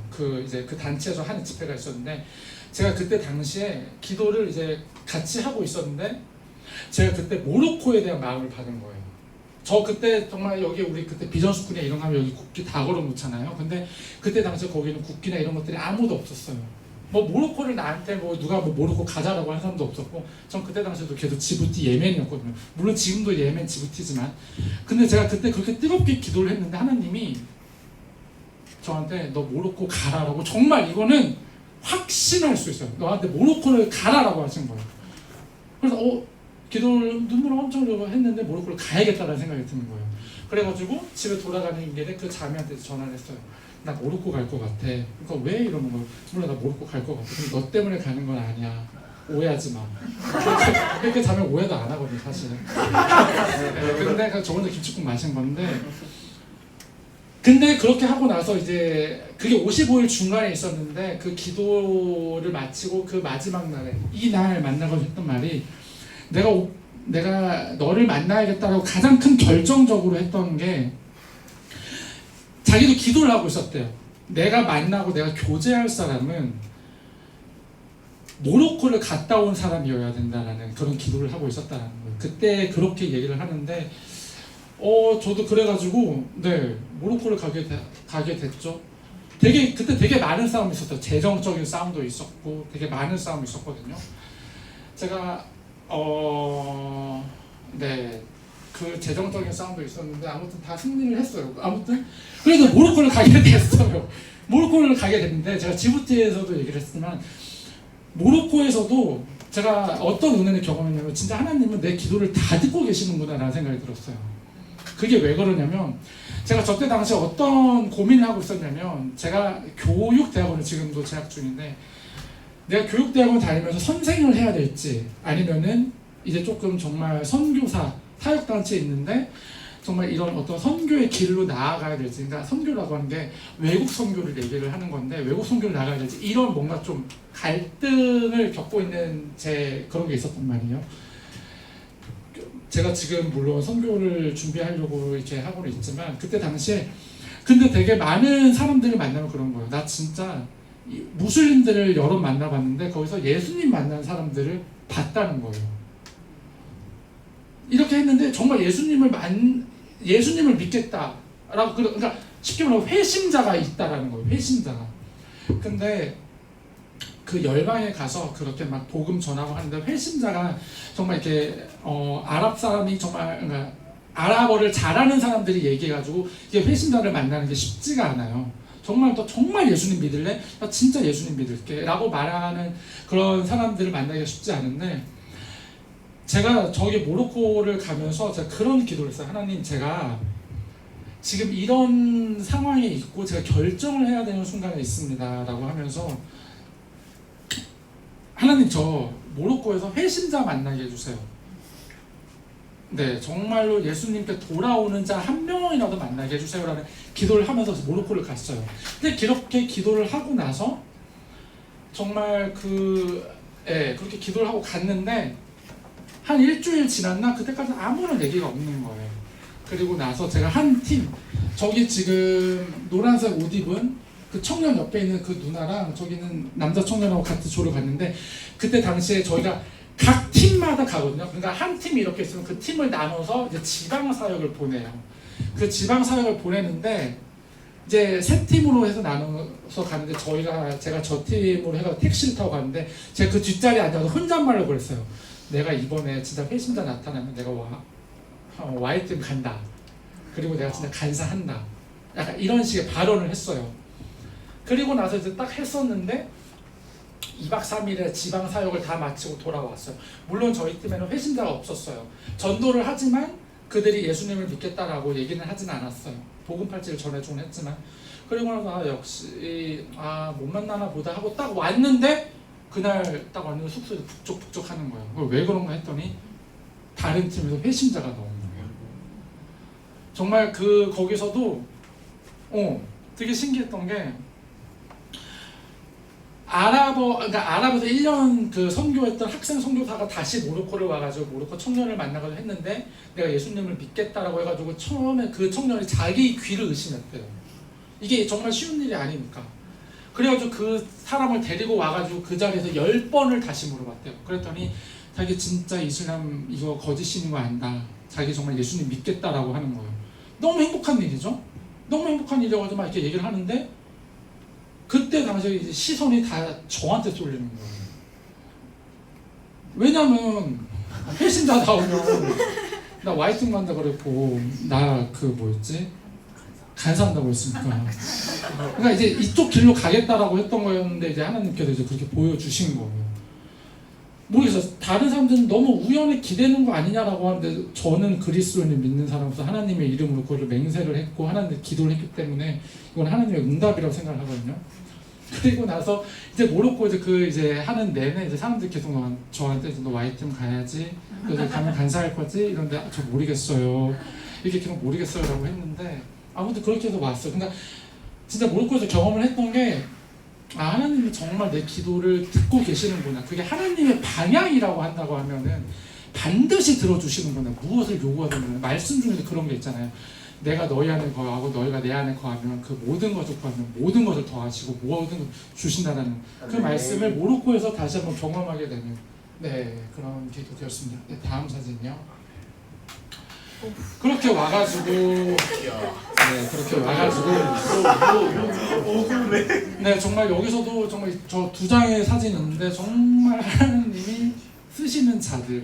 [SPEAKER 4] 이제 그 단체에서 하는 집회가 있었는데, 제가 그때 당시에 기도를 이제 같이 하고 있었는데, 제가 그때 모로코에 대한 마음을 받은 거예요. 저 그때 정말 여기 우리 그때 비전스쿨이나 이런 거 하면 여기 국기 다 걸어놓잖아요. 근데 그때 당시에 거기는 국기나 이런 것들이 아무도 없었어요. 뭐 모로코를 나한테 뭐 누가 뭐 모로코 가자라고 한 사람도 없었고, 전 그때 당시에도 계속 지부티 예멘이었거든요. 물론 지금도 예멘 지부티지만, 근데 제가 그때 그렇게 뜨겁게 기도를 했는데 하나님이 저한테 너 모로코 가라라고, 정말 이거는 확신할 수 있어요. 너한테 모로코를 가라라고 하신 거예요. 그래서 기도를 눈물을 엄청 흘리고 했는데 모로코를 가야겠다라는 생각이 드는 거예요. 그래가지고 집에 돌아가는 길에 그 자매한테 전화를 했어요. 나 모로코 갈 것 같아. 그러니까 왜 이러는 거예요? 몰라, 나 모로코 갈 것 같아. 근데 너 때문에 가는 건 아니야. 오해하지 마. 그렇게 자매 오해도 안 하거든 사실. 근데 저 혼자 김치국 마신 건데, 근데 그렇게 하고 나서 이제 그게 55일 중간에 있었는데, 그 기도를 마치고 그 마지막 날에 이 날 만나고 했던 말이, 내가 너를 만나야겠다라고 가장 큰 결정적으로 했던 게, 자기도 기도를 하고 있었대요. 내가 만나고 내가 교제할 사람은 모로코를 갔다 온 사람이어야 된다라는 그런 기도를 하고 있었다는 거예요. 그때 그렇게 얘기를 하는데, 저도 그래가지고 모로코를 가게 됐죠. 그때 되게 많은 싸움이 있었어요. 재정적인 싸움도 있었고 되게 많은 싸움이 있었거든요. 제가 그 재정적인 싸움도 있었는데 아무튼 다 승리를 했어요. 아무튼 그래서 모로코를 가게 됐어요. 모로코를 가게 됐는데, 제가 지부티에서도 얘기를 했지만 모로코에서도 제가 어떤 은혜를 경험했냐면, 진짜 하나님은 내 기도를 다 듣고 계시는구나 라는 생각이 들었어요. 그게 왜 그러냐면, 제가 저때 당시에 어떤 고민을 하고 있었냐면, 제가 교육대학원을 지금도 재학 중인데, 내가 교육대학원 다니면서 선생을 해야 될지, 아니면은 이제 조금 정말 선교사 사역단체에 있는데 정말 이런 어떤 선교의 길로 나아가야 될지, 그러니까 선교라고 하는 게 외국 선교를 얘기를 하는 건데, 외국 선교를 나가야 될지, 이런 뭔가 좀 갈등을 겪고 있는 그런 게 있었단 말이에요. 제가 지금 물론 선교를 준비하려고 이렇게 하고는 있지만, 그때 당시에 근데 되게 많은 사람들을 만나면 그런 거예요. 나 진짜 무슬림들을 여러 만나봤는데 거기서 예수님 만난 사람들을 봤다는 거예요. 이렇게 했는데 정말 예수님을 믿겠다라고, 그러니까 쉽게 말하면 회심자가 있다라는 거예요. 회심자가. 근데 그 열방에 가서 그렇게 막 복음 전하고 하는데, 회심자가 정말 이렇게 아랍 사람이 정말, 그러니까 아랍어를 잘하는 사람들이 얘기해가지고 이게 회심자를 만나는 게 쉽지가 않아요. 정말 너 정말 예수님 믿을래? 나 진짜 예수님 믿을게 라고 말하는 그런 사람들을 만나기가 쉽지 않은데, 제가 저기 모로코를 가면서 제가 그런 기도를 했어요. 하나님, 제가 지금 이런 상황에 있고 제가 결정을 해야 되는 순간에 있습니다 라고 하면서, 하나님, 저 모로코에서 회심자 만나게 해주세요. 네, 정말로 예수님께 돌아오는 자 한 명이라도 만나게 해주세요 라는 기도를 하면서 모로코를 갔어요. 근데 그렇게 기도를 하고 나서 정말 그렇게 기도를 하고 갔는데 한 일주일 지났나 그때까지는 아무런 얘기가 없는 거예요. 그리고 나서 제가 한 팀, 저기 지금 노란색 옷 입은 그 청년 옆에 있는 그 누나랑 저기는 남자 청년하고 같이 조를 갔는데, 그때 당시에 저희가 각 팀마다 가거든요. 그러니까 한 팀이 이렇게 있으면 그 팀을 나눠서 이제 지방 사역을 보내요. 그 지방 사역을 보내는데 이제 세 팀으로 해서 나눠서 가는데, 제가 저 팀으로 해서 택시를 타고 가는데 제가 그 뒷자리에 앉아서 혼잣말로 그랬어요. 내가 이번에 진짜 회심자 나타나면 내가 Y팀 간다. 그리고 내가 진짜 간사한다. 약간 이런 식의 발언을 했어요. 그리고 나서 이제 딱 했었는데 2박 3일에 지방 사역을 다 마치고 돌아왔어요. 물론 저희 팀에는 회심자가 없었어요. 전도를 하지만 그들이 예수님을 믿겠다라고 얘기는 하진 않았어요. 복음 팔찌를 전해주곤 했지만. 그리고 나서 역시 못 만나나 보다 하고 딱 왔는데, 그날 딱 왔는데 숙소에서 북적북적 하는 거예요. 그걸 왜 그런가 했더니 다른 팀에서 회심자가 나오는 거예요. 정말 거기서도 되게 신기했던 게, 그러니까 아랍에서 1년 그 선교했던 학생 선교사가 다시 모로코를 와가지고 모로코 청년을 만나가지고 했는데, 내가 예수님을 믿겠다라고 해가지고 처음에 그 청년이 자기 귀를 의심했대요. 이게 정말 쉬운 일이 아니니까. 그래가지고 그 사람을 데리고 와가지고 그 자리에서 10번을 다시 물어봤대요. 그랬더니 자기 진짜 이슬람 이거 거짓신인 거 안다. 자기 정말 예수님 믿겠다라고 하는 거예요. 너무 행복한 일이죠. 너무 행복한 일이어가지고 막 이렇게 얘기를 하는데, 그때 당시에 이제 시선이 다 저한테 쏠리는 거예요. 왜냐면 회심자 나오면 나 Y팀 간다 그랬고, 나 간사한다고 했으니까. 그러니까 이제 이쪽 길로 가겠다라고 했던 거였는데, 이제 하나님께서 이제 그렇게 보여주신 거예요. 모르겠어요. 다른 사람들은 너무 우연에 기대는 거 아니냐라고 하는데, 저는 그리스도인을 믿는 사람으로서 하나님의 이름으로 그거를 맹세를 했고 하나님께 기도를 했기 때문에 이건 하나님의 응답이라고 생각을 하거든요. 그리고 나서 이제 모로코 이제 하는 내내 이제 사람들이 계속 저한테 너 Y팀 가야지, 그래서 가면 간사할 거지 이런데 저 모르겠어요. 이렇게 계속 모르겠어요라고 했는데, 아무튼 그렇게 해서 왔어요. 그러니까 진짜 모로코에서 경험을 했던 게, 하나님이 정말 내 기도를 듣고 계시는구나. 그게 하나님의 방향이라고 한다고 하면은 반드시 들어주시는구나. 무엇을 요구하든 말씀 중에도 그런 게 있잖아요. 내가 너희 안에 거하고 너희가 내 안에 거하면 그 모든 것을 구하면 모든 것을 더하시고 모든 것을 주신다는 그 말씀을 모로코에서 다시 한번 경험하게 되는 그런 기도 되었습니다. 다음 사진이요. 그렇게 와가지고 정말 여기서도 정말 저 2장의 사진이 있는데, 정말 하나님이 쓰시는 자들,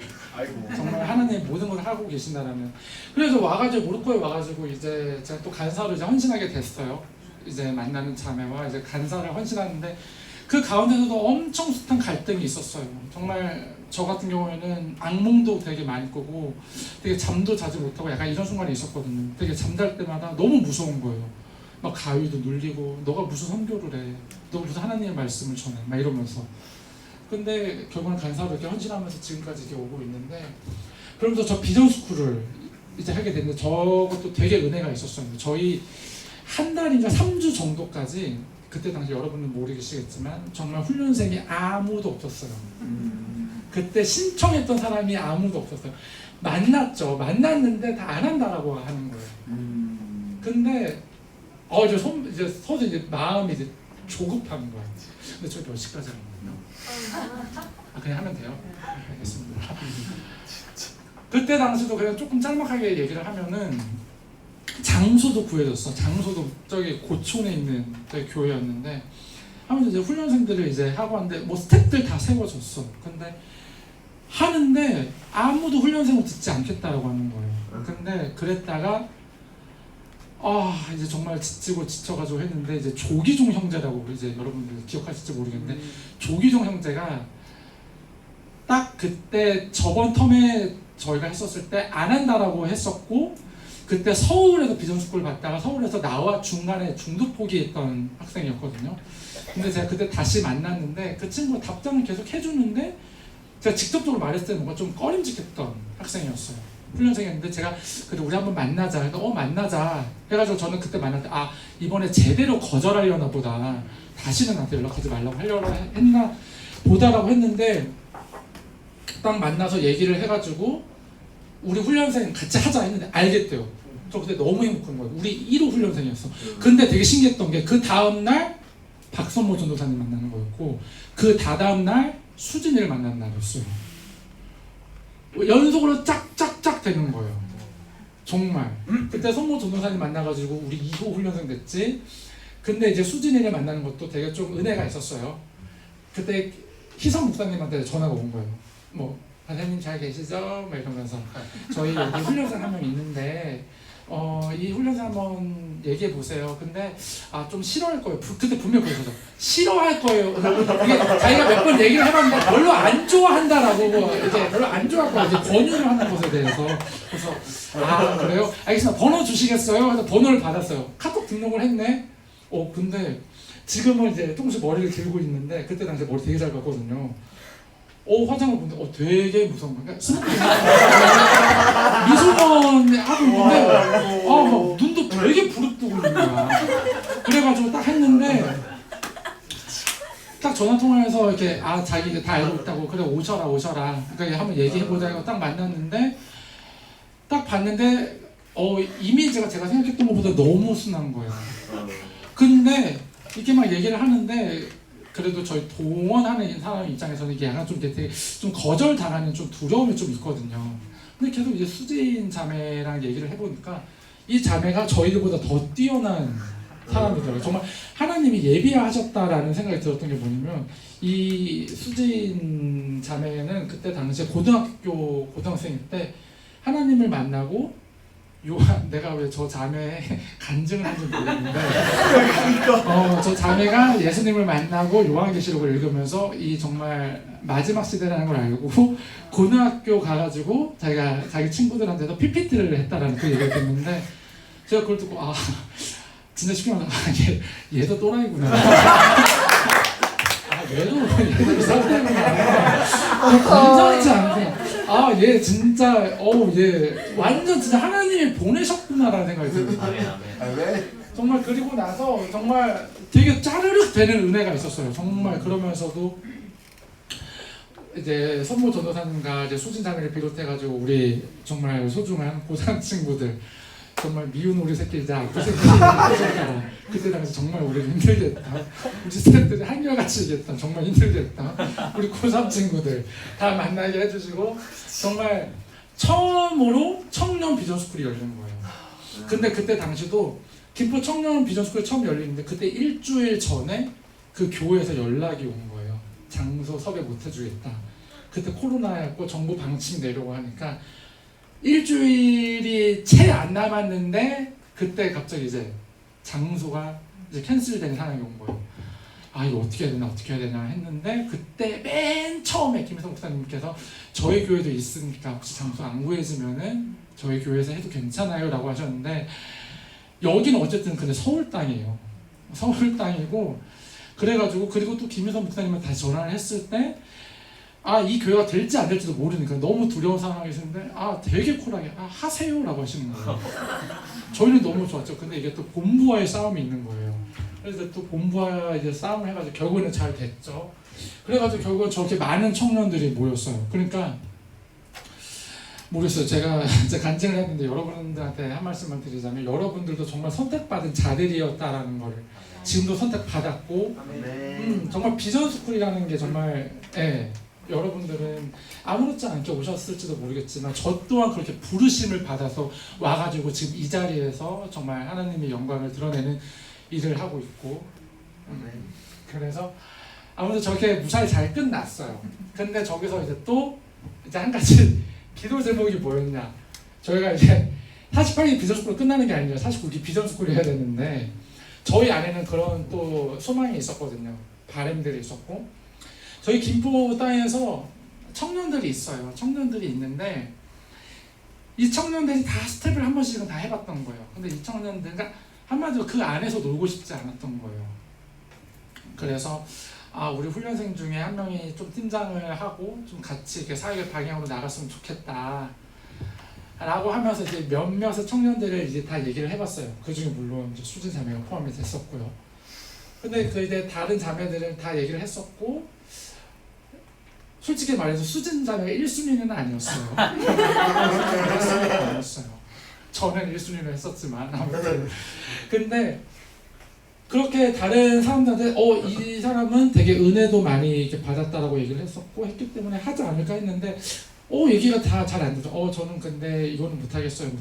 [SPEAKER 4] 정말 하나님 모든 걸 하고 계신다라는. 그래서 와가지고 모로코에 와가지고 이제 제가 또 간사로 이제 헌신하게 됐어요. 이제 만나는 자매와 이제 간사를 헌신하는데, 그 가운데서도 엄청 숱한 갈등이 있었어요. 정말 저 같은 경우에는 악몽도 되게 많이 꾸고 되게 잠도 자지 못하고 약간 이런 순간이 있었거든요. 되게 잠잘 때마다 너무 무서운 거예요. 막 가위도 눌리고, 너가 무슨 선교를 해, 너가 무슨 하나님의 말씀을 전해, 막 이러면서. 근데 결국은 간사로 이렇게 헌신하면서 지금까지 이렇게 오고 있는데, 그러면서 저 비전스쿨을 이제 하게 됐는데, 저것도 되게 은혜가 있었어요. 저희 한 달인가 3주 정도까지, 그때 당시 여러분은 모르시겠지만 정말 훈련생이 아무도 없었어요. 그때 신청했던 사람이 아무도 없었어요. 만났는데 다 안 한다라고 하는 거예요. 근데 이제 서서 이제 마음이 이제 조급한 거예요. 근데 저 몇 시까지 하는 거예요? 그냥 하면 돼요? 알겠습니다. 그때 당시도 그냥 조금 짤막하게 얘기를 하면은, 장소도 구해줬어. 장소도 저기 고촌에 있는 교회였는데, 하면서 이제 훈련생들을 이제 하고 하는데 스태프들 다 세워줬어. 근데 하는데 아무도 훈련생을 듣지 않겠다라고 하는 거예요. 근데 그랬다가 이제 정말 지치고 지쳐가지고 했는데 이제 조기종 형제라고 이제 여러분들 기억하실지 모르겠는데 조기종 형제가 딱 그때 저번 텀에 저희가 했었을 때 안 한다라고 했었고 그때 서울에서 비전스쿨 갔다가 서울에서 나와 중간에 중도 포기했던 학생이었거든요. 근데 제가 그때 다시 만났는데 그 친구가 답장을 계속 해주는데 제가 직접적으로 말했을 때 뭔가 좀 꺼림직했던 학생이었어요. 훈련생이었는데 제가 그래 우리 한번 만나자. 그래서 만나자 해가지고 저는 그때 만날 때 이번에 제대로 거절하려나 보다. 다시는 나한테 연락하지 말라고 하려고 했나 보다라고 했는데 딱 만나서 얘기를 해가지고 우리 훈련생 같이 하자 했는데 알겠대요. 저 그때 너무 행복한 거예요. 우리 1호 훈련생이었어. 근데 되게 신기했던 게 그 다음날 박선모 전도사님 만나는 거였고 그 다다음날 수진이를 만나는 날이었어요. 연속으로 짝짝짝 되는 거예요. 정말. 그때 선모 전도사님 만나가지고 우리 2호 훈련생 됐지. 근데 이제 수진이를 만나는 것도 되게 좀 은혜가 있었어요. 그때 희성 목사님한테 전화가 온 거예요. 뭐 선생님 잘 계시죠? 막 이러면서 저희 여기 훈련생 한 명 있는데 이 훈련생 한번 얘기해 보세요. 근데 좀 싫어할 거예요. 그때 분명 그러셔서 싫어할 거예요. 이게 자기가 몇 번 얘기를 해봤는데 별로 안 좋아한다라고 이제 별로 안 좋아할 거예요. 이제 권유를 하는 것에 대해서. 그래서 그래요? 알겠습니다. 번호 주시겠어요? 그래서 번호를 받았어요. 카톡 등록을 했네. 근데 지금은 이제 조금씩 머리를 들고 있는데 그때 당시에 머리 되게 잘 봤거든요. 화장을 보는데 되게 무서운 거야. 미소년 하고 있는데 막 눈도 되게 부릅뜨고 있는 거야. 그래가지고 딱 했는데 딱 전화 통화해서 이렇게 자기 다 알고 있다고 그래 오셔라 그러니까 한번 얘기해보자 해서 딱 만났는데 딱 봤는데 이미지가 제가 생각했던 것보다 너무 순한 거예요. 근데 이렇게 막 얘기를 하는데 그래도 저희 동원하는 사람 입장에서는 이게 약간 좀 되게 좀 거절당하는 좀 두려움이 좀 있거든요. 근데 계속 이제 수진 자매랑 얘기를 해보니까 이 자매가 저희들보다 더 뛰어난 사람이더라고요. 정말 하나님이 예비하셨다라는 생각이 들었던 게 뭐냐면 이 수진 자매는 그때 당시에 고등학생일 때 하나님을 만나고 내가 왜 저 자매에 간증을 한지 모르겠는데 저 자매가 예수님을 만나고 요한계시록을 읽으면서 이 정말 마지막 시대라는 걸 알고 고등학교 가가지고 자기 친구들한테도 PPT를 했다라는 그 얘기를 듣는데 제가 그걸 듣고 진짜 쉽게 말하면 얘도 또라이구나. 얘도 이상하구나. 괜찮지 않구나. 얘 진짜 얘 완전 진짜 하나님이 보내셨구나라는 생각이 들어요. 정말 그리고 나서 정말 되게 짜르륵 되는 은혜가 있었어요. 정말 그러면서도 이제 선모 전도사님과 이제 수진 자매를 비롯해가지고 우리 정말 소중한 고상 친구들 정말 미운 우리 새끼자 그 새끼자 그때 당시 정말 우리를 힘들게 했다. 우리 스태프들이 한결같이 얘기했다. 정말 힘들게 했다. 우리 고3 친구들 다 만나게 해주시고 정말 처음으로 청년 비전스쿨이 열린 거예요. 근데 그때 당시도 김포 청년 비전스쿨이 처음 열리는데 그때 일주일 전에 그 교회에서 연락이 온 거예요. 장소 섭외 못 해주겠다. 그때 코로나였고 정부 방침 내려고 하니까 일주일이 채 안 남았는데 그때 갑자기 이제 장소가 이제 캔슬된 상황이 온 거예요. 이거 어떻게 해야 되나 했는데 그때 맨 처음에 김희성 목사님께서 저희 교회도 있으니까 혹시 장소 안 구해지면은 저희 교회에서 해도 괜찮아요 라고 하셨는데 여기는 어쨌든 근데 서울 땅이에요. 서울 땅이고 그래가지고 그리고 또 김희성 목사님한테 다시 전화를 했을 때 이 교회가 될지 안 될지도 모르니까 너무 두려운 상황이신데 되게 쿨하게 하세요 라고 하시는 거예요. 저희는 너무 좋았죠. 근데 이게 또 본부와의 싸움이 있는 거예요. 그래서 또 본부와 이제 싸움을 해가지고 결국에는 잘 됐죠. 그래가지고 결국은 저렇게 많은 청년들이 모였어요. 그러니까 모르겠어요. 제가 이제 간증을 했는데 여러분들한테 한 말씀만 드리자면 여러분들도 정말 선택받은 자들이었다라는 거를 지금도 선택받았고 정말 비전스쿨이라는 게 정말 여러분들은 아무렇지 않게 오셨을지도 모르겠지만 저 또한 그렇게 부르심을 받아서 와가지고 지금 이 자리에서 정말 하나님의 영광을 드러내는 일을 하고 있고 그래서 아무튼 저렇게 무사히 잘 끝났어요. 근데 저기서 이제 또 이제 한 가지 기도 제목이 뭐였냐 저희가 이제 48기 비전스쿨 끝나는 게 아니라 49기 비전스쿨을 해야 되는데 저희 안에는 그런 또 소망이 있었거든요. 바람들이 있었고 저희 김포 땅에서 청년들이 있어요. 청년들이 있는데 이 청년들이 다 스텝을 한 번씩은 다 해봤던 거예요. 근데 이 청년들, 그러니까 한마디로 그 안에서 놀고 싶지 않았던 거예요. 그래서 우리 훈련생 중에 한 명이 좀 팀장을 하고 좀 같이 이렇게 사회 방향으로 나갔으면 좋겠다 라고 하면서 이제 몇몇의 청년들을 이제 다 얘기를 해봤어요. 그 중에 물론 이제 수진 자매가 포함이 됐었고요. 근데 그 이제 다른 자매들은 다 얘기를 했었고 솔직히 말해서 수진 자매가 1순위는 아니었어요. 1순위는 아니었어요. 저는 1순위를 했었지만 아무튼 근데 그렇게 다른 사람들한테 이 사람은 되게 은혜도 많이 이렇게 받았다라고 얘기를 했었고 했기 때문에 하지 않을까 했는데 얘기가 다 잘 안 되죠. 저는 근데 이거는 못하겠어요.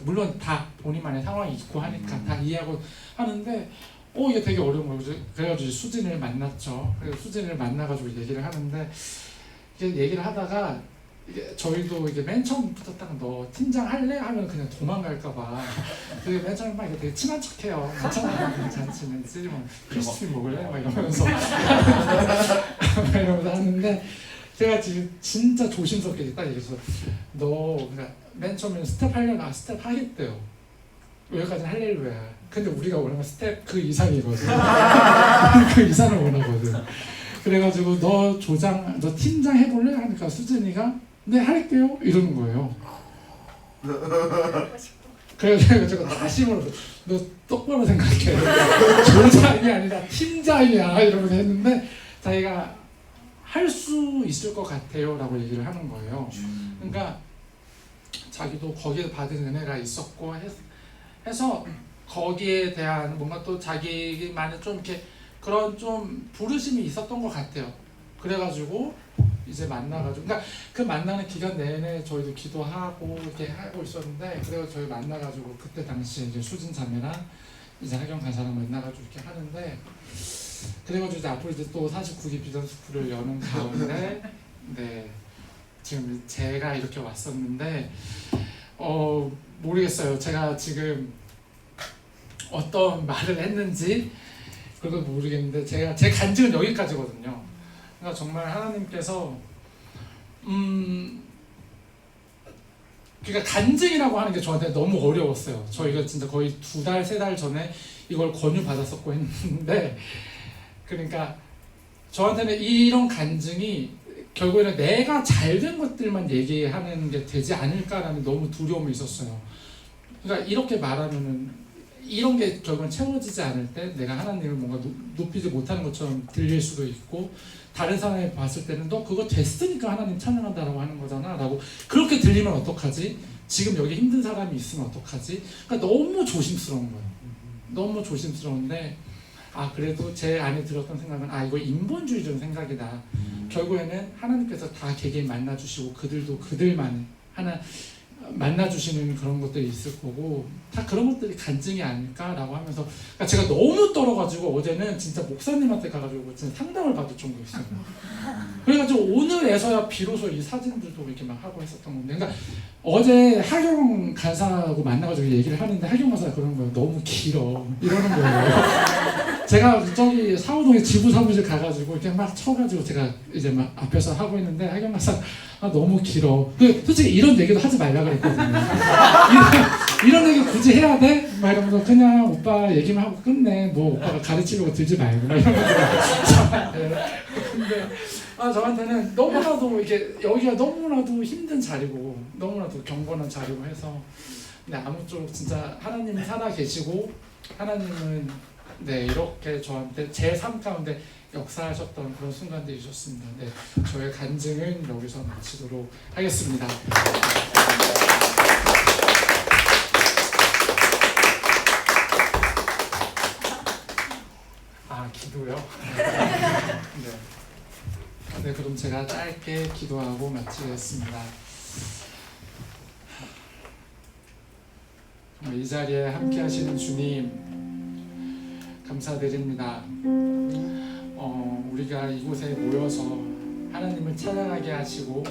[SPEAKER 4] 물론 다 본인만의 상황이 있고 하니까 다 이해하고 하는데 이게 되게 어려운 거예요. 그래가지고 수진을 만났죠. 그래서 수진을 만나가지고 얘기를 하는데 이게 얘기를 하다가 이게 저희도 이게 맨 처음부터 딱 너 팀장 할래? 하면 그냥 도망갈까봐 그게 맨 처음에 막 이게 되게 친한 척해요. 괜찮아 잔치는 쓰지만 크리스피 먹을래? 막 이러면서 이러면서 하는데 제가 지금 진짜 조심스럽게 딱 얘기해서 너 그러니까 맨 처음에는 스텝 하려나 스텝 하겠대요. 여기까지는 할렐루야. 근데 우리가 원하는 스텝 그 이상이거든. 그 이상을 원하거든. 그래가지고 너 팀장 해볼래? 하니까 수진이가 네 할게요 이러는 거예요. 그래가지고 다시 물어서 너 똑바로 생각해. 조장이 아니라 팀장이야 이러면서 했는데 자기가 할 수 있을 것 같아요 라고 얘기를 하는 거예요. 그러니까 자기도 거기에 받은 은혜가 있었고 해서 거기에 대한 뭔가 또 자기만의 좀 이렇게 그런 좀 부르심이 있었던 것 같아요. 그래가지고 이제 만나가지고 그러니까 그 만나는 기간 내내 저희도 기도하고 이렇게 하고 있었는데 그래서 저희 만나가지고 그때 당시에 이제 수진 자매랑 이제 하경 간사랑 만나가지고 이렇게 하는데 그래가지고 이제 앞으로 이제 또 49기 비전스쿨을 여는 가운데 네 지금 제가 이렇게 왔었는데 모르겠어요. 제가 지금 어떤 말을 했는지 그걸 모르겠는데 제 간증은 여기까지거든요. 그러니까 정말 하나님께서 그러니까 간증이라고 하는 게 저한테 너무 어려웠어요. 저희가 진짜 거의 2달, 3달 전에 이걸 권유받았었고 했는데 그러니까 저한테는 이런 간증이 결국에는 내가 잘된 것들만 얘기하는 게 되지 않을까라는 너무 두려움이 있었어요. 그러니까 이렇게 말하면은 이런 게 결국은 채워지지 않을 때 내가 하나님을 뭔가 높이지 못하는 것처럼 들릴 수도 있고 다른 사람이 봤을 때는 너 그거 됐으니까 하나님 찬양한다라고 하는 거잖아 라고 그렇게 들리면 어떡하지? 지금 여기 힘든 사람이 있으면 어떡하지? 그러니까 너무 조심스러운 거예요. 너무 조심스러운데 그래도 제 안에 들었던 생각은 이거 인본주의적인 생각이다. 결국에는 하나님께서 다 개개인 만나주시고 그들도 그들만의 하나 만나주시는 그런 것들이 있을 거고 다 그런 것들이 간증이 아닐까라고 하면서 그러니까 제가 너무 떨어가지고 어제는 진짜 목사님한테 가가지고 진짜 상담을 받을 정도였어요. 그래가지고 오늘에서야 비로소 이 사진들도 이렇게 막 하고 했었던 건데 그러니까 어제 하경 간사하고 만나가지고 얘기를 하는데 하경 간사가 그러는 거예요. 너무 길어 이러는 거예요. 제가 저기 사우동에 지부 사무실 가가지고 이렇게 막 쳐가지고 제가 이제 막 앞에서 하고 있는데 하경 간사 너무 길어. 솔직히 이런 얘기도 하지 말라 그랬거든요. 이런 얘기 굳이 해야 돼? 막 이러면서 그냥 오빠 얘기만 하고 끝내. 뭐 오빠가 가르치려고 들지 말고 막 이러면서. 근데 저한테는 너무나도 이게 여기가 너무나도 힘든 자리고 너무나도 경건한 자리고 해서 근데 아무쪼록 진짜 하나님이 살아 계시고 하나님은 네 이렇게 저한테 제 삶 가운데 역사하셨던 그런 순간들이 있었습니다. 네, 저의 간증은 여기서 마치도록 하겠습니다. 기도요? 네, 그럼 제가 짧게 기도하고 마치겠습니다. 이 자리에 함께 하시는 주님 감사드립니다. 우리가 이곳에 모여서 하나님을 찬양하게 하시고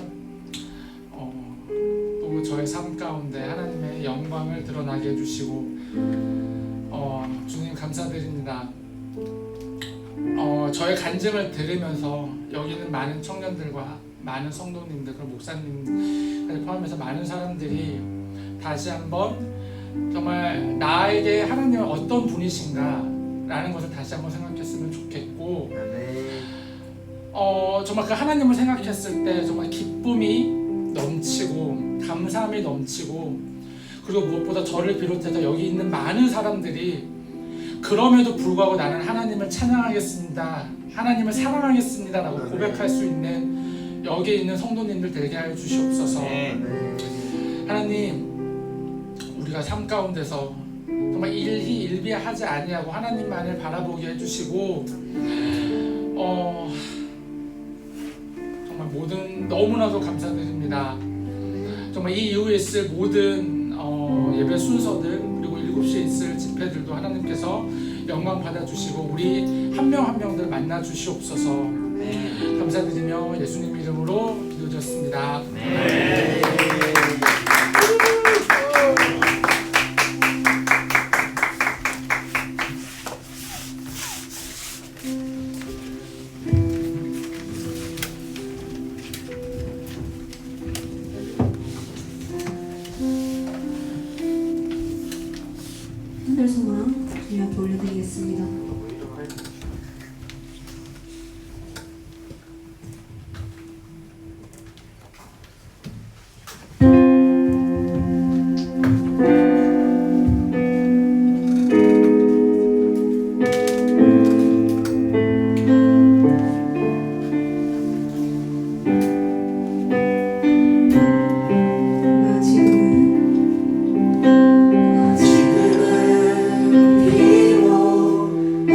[SPEAKER 4] 또
[SPEAKER 3] 그리고 저의 삶 가운데 하나님의 영광을 드러나게 해주시고 주님 감사드립니다. 저의 간증을 들으면서 여기 있는 많은 청년들과 많은 성도님들 그리고 목사님까지 포함해서 많은 사람들이 다시 한번 정말 나에게 하나님은 어떤 분이신가 라는 것을 다시 한번 생각했으면 좋겠고 정말 그 하나님을 생각했을 때 정말 기쁨이 넘치고 감사함이 넘치고 그리고 무엇보다 저를 비롯해서 여기 있는 많은 사람들이 그럼에도 불구하고 나는 하나님을 찬양하겠습니다, 하나님을 사랑하겠습니다 라고 고백할 수 있는 여기에 있는 성도님들 되게 하여 주시옵소서. 하나님, 우리가 삶 가운데서 정말 일희일비하지 아니하고 하나님만을 바라보게 해주시고 정말 모든 너무나도 감사드립니다. 정말 이 이후에 있을 모든 예배 순서들 그리고 7시에 있을 집회들도 하나님께서 영광 받아주시고 우리 한 명 한 명들 만나 주시옵소서. 감사드리며 예수님 이름으로 기도드렸습니다.
[SPEAKER 1] 하늘 소망 주님 앞에 올려드리겠습니다.
[SPEAKER 2] 지금은 비록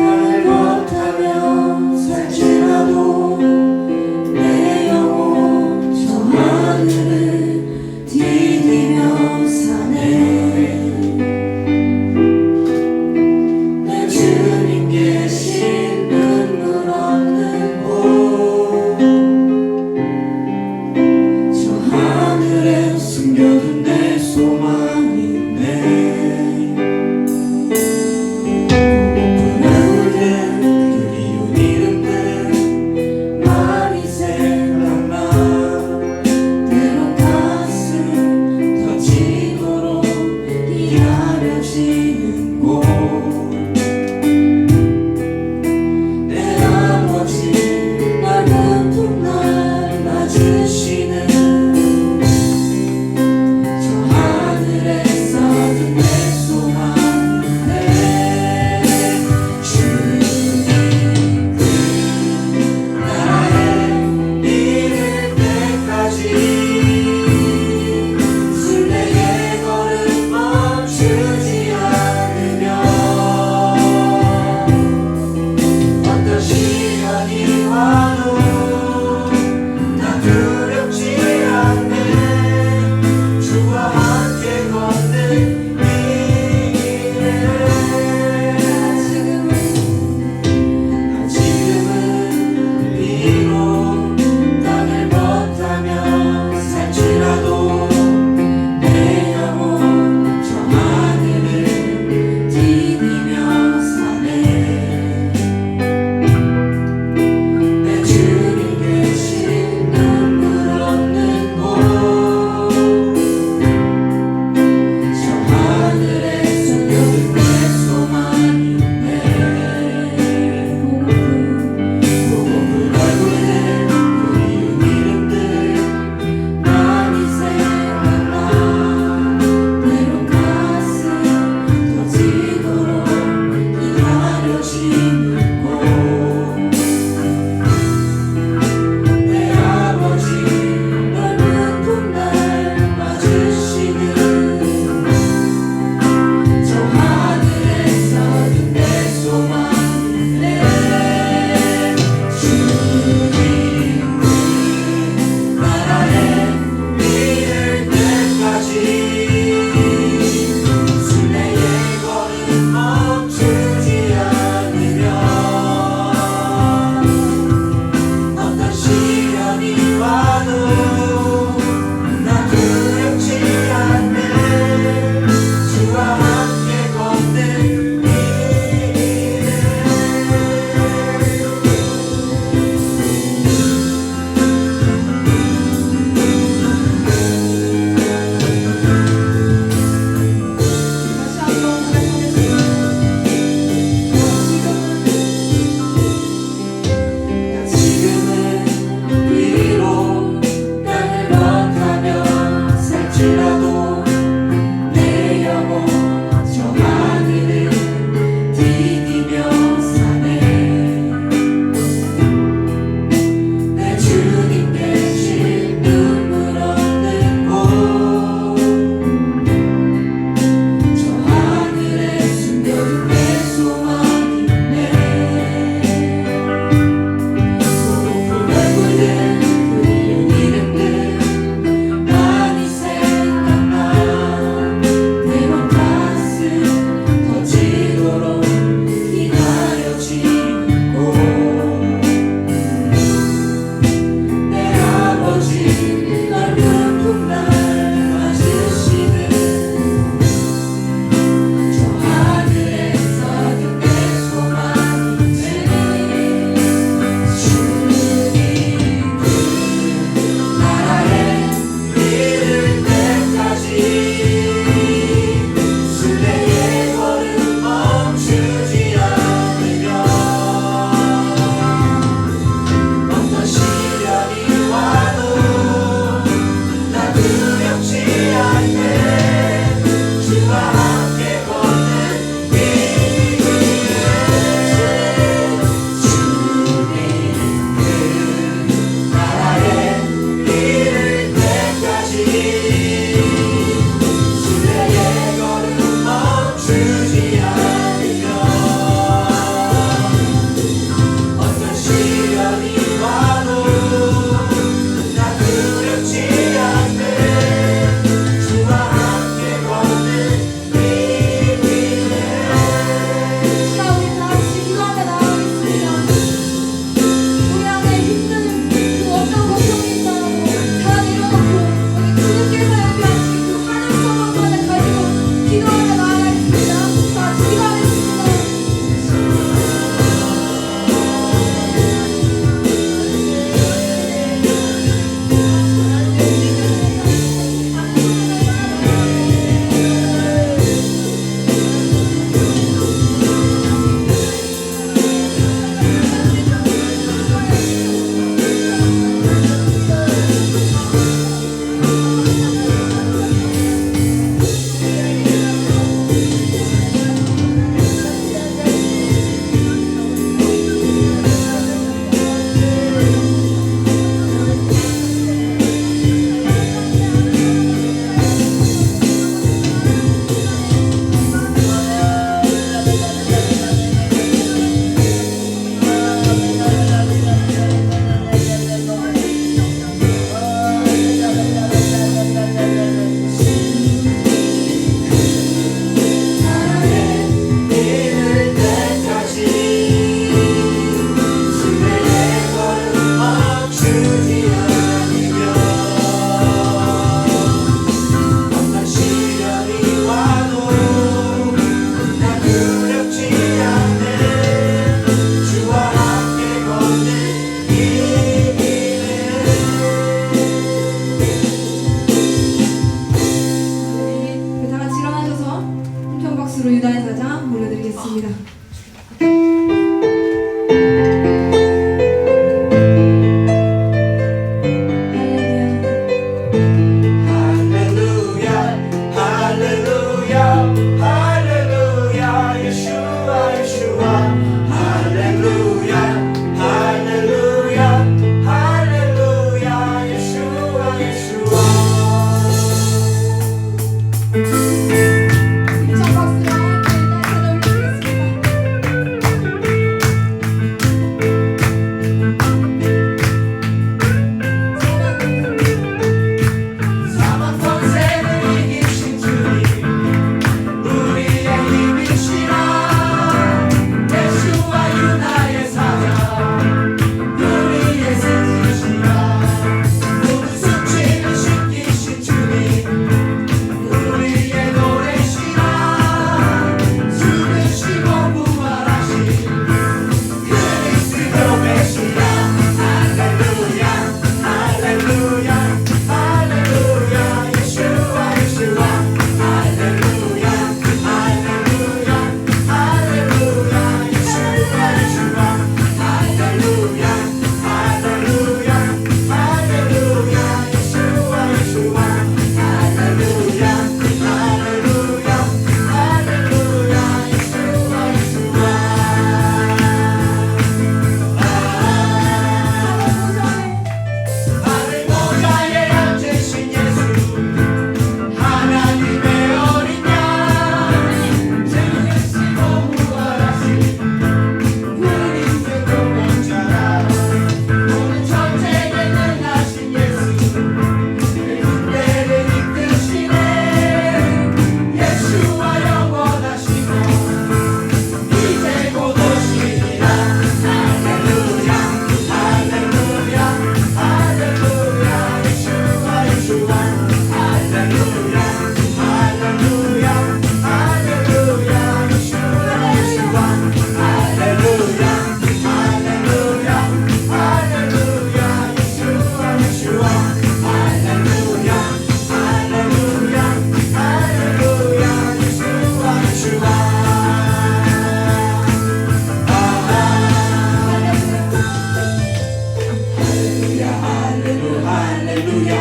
[SPEAKER 2] 할렐루야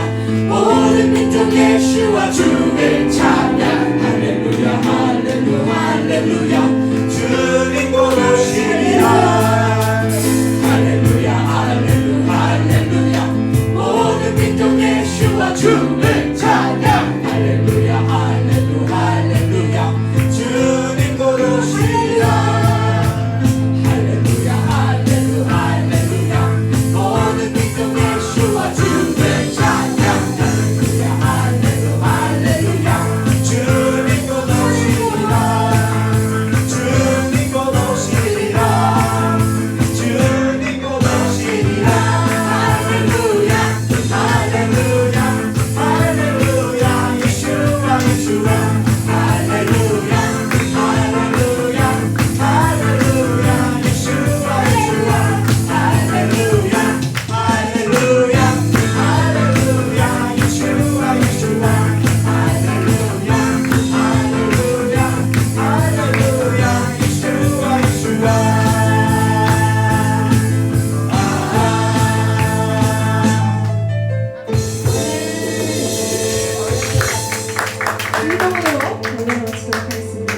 [SPEAKER 2] 모든 민족 예수와 주를 찬양 할렐루야 할렐루야 할렐루야 주님 곧 오시리라 할렐루야 할렐루야 할렐루야 모든 민족 예수와 주를 찬양 할렐루야 할렐루야 할렐루야 주님 곧 오시리라 할렐루야 할렐루야 할렐루야 모든 민족 예수와 주를 찬양 할렐루야 할렐루야 할렐루야 주님 곧 오시리라 주님 곧 오시리라 주님 곧 오시리라 할렐루야 할렐루야 할렐루야 예수와 예수와 할렐루야 할렐루야 할렐루야 예수와 예수와 할렐루야 할렐루야 할렐루야 예수와 예수와 할렐루야 할렐루야 할렐루야 예수와 예수와
[SPEAKER 1] 감동으로 노래를 마치도록 하겠습니다.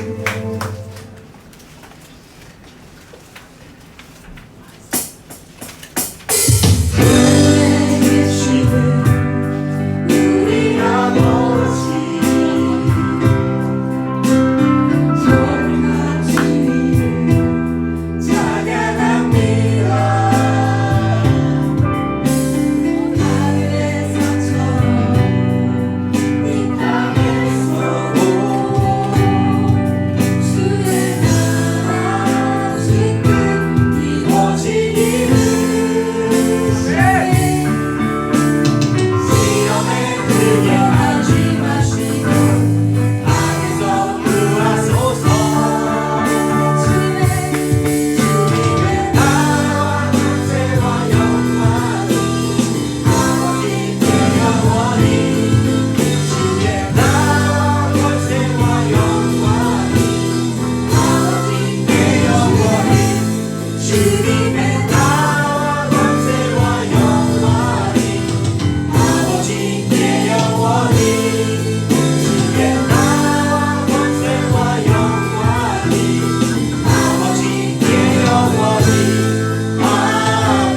[SPEAKER 2] 우리 아버지 성같이 찬양합니다 하늘에서처럼 이 땅에서도 주의 나라 짓듯 이루어지기를 시험에 들게 하지 마시고 악에서 구하소서 주님의 나라와 권세와 영광이 아버지께 영원히 주의 나라와 권세와 영광이 아버지께 영원히 주님의 나라와 권세와 영광이 아버지께 영원히 주의 나라와 권세와 영광이 아버지께 영원히 아멘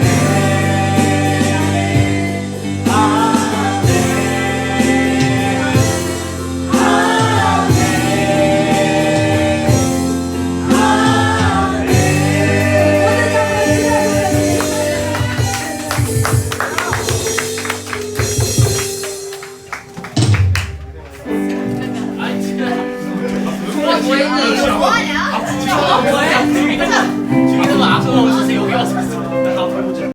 [SPEAKER 2] 아멘
[SPEAKER 5] 뭐하냐?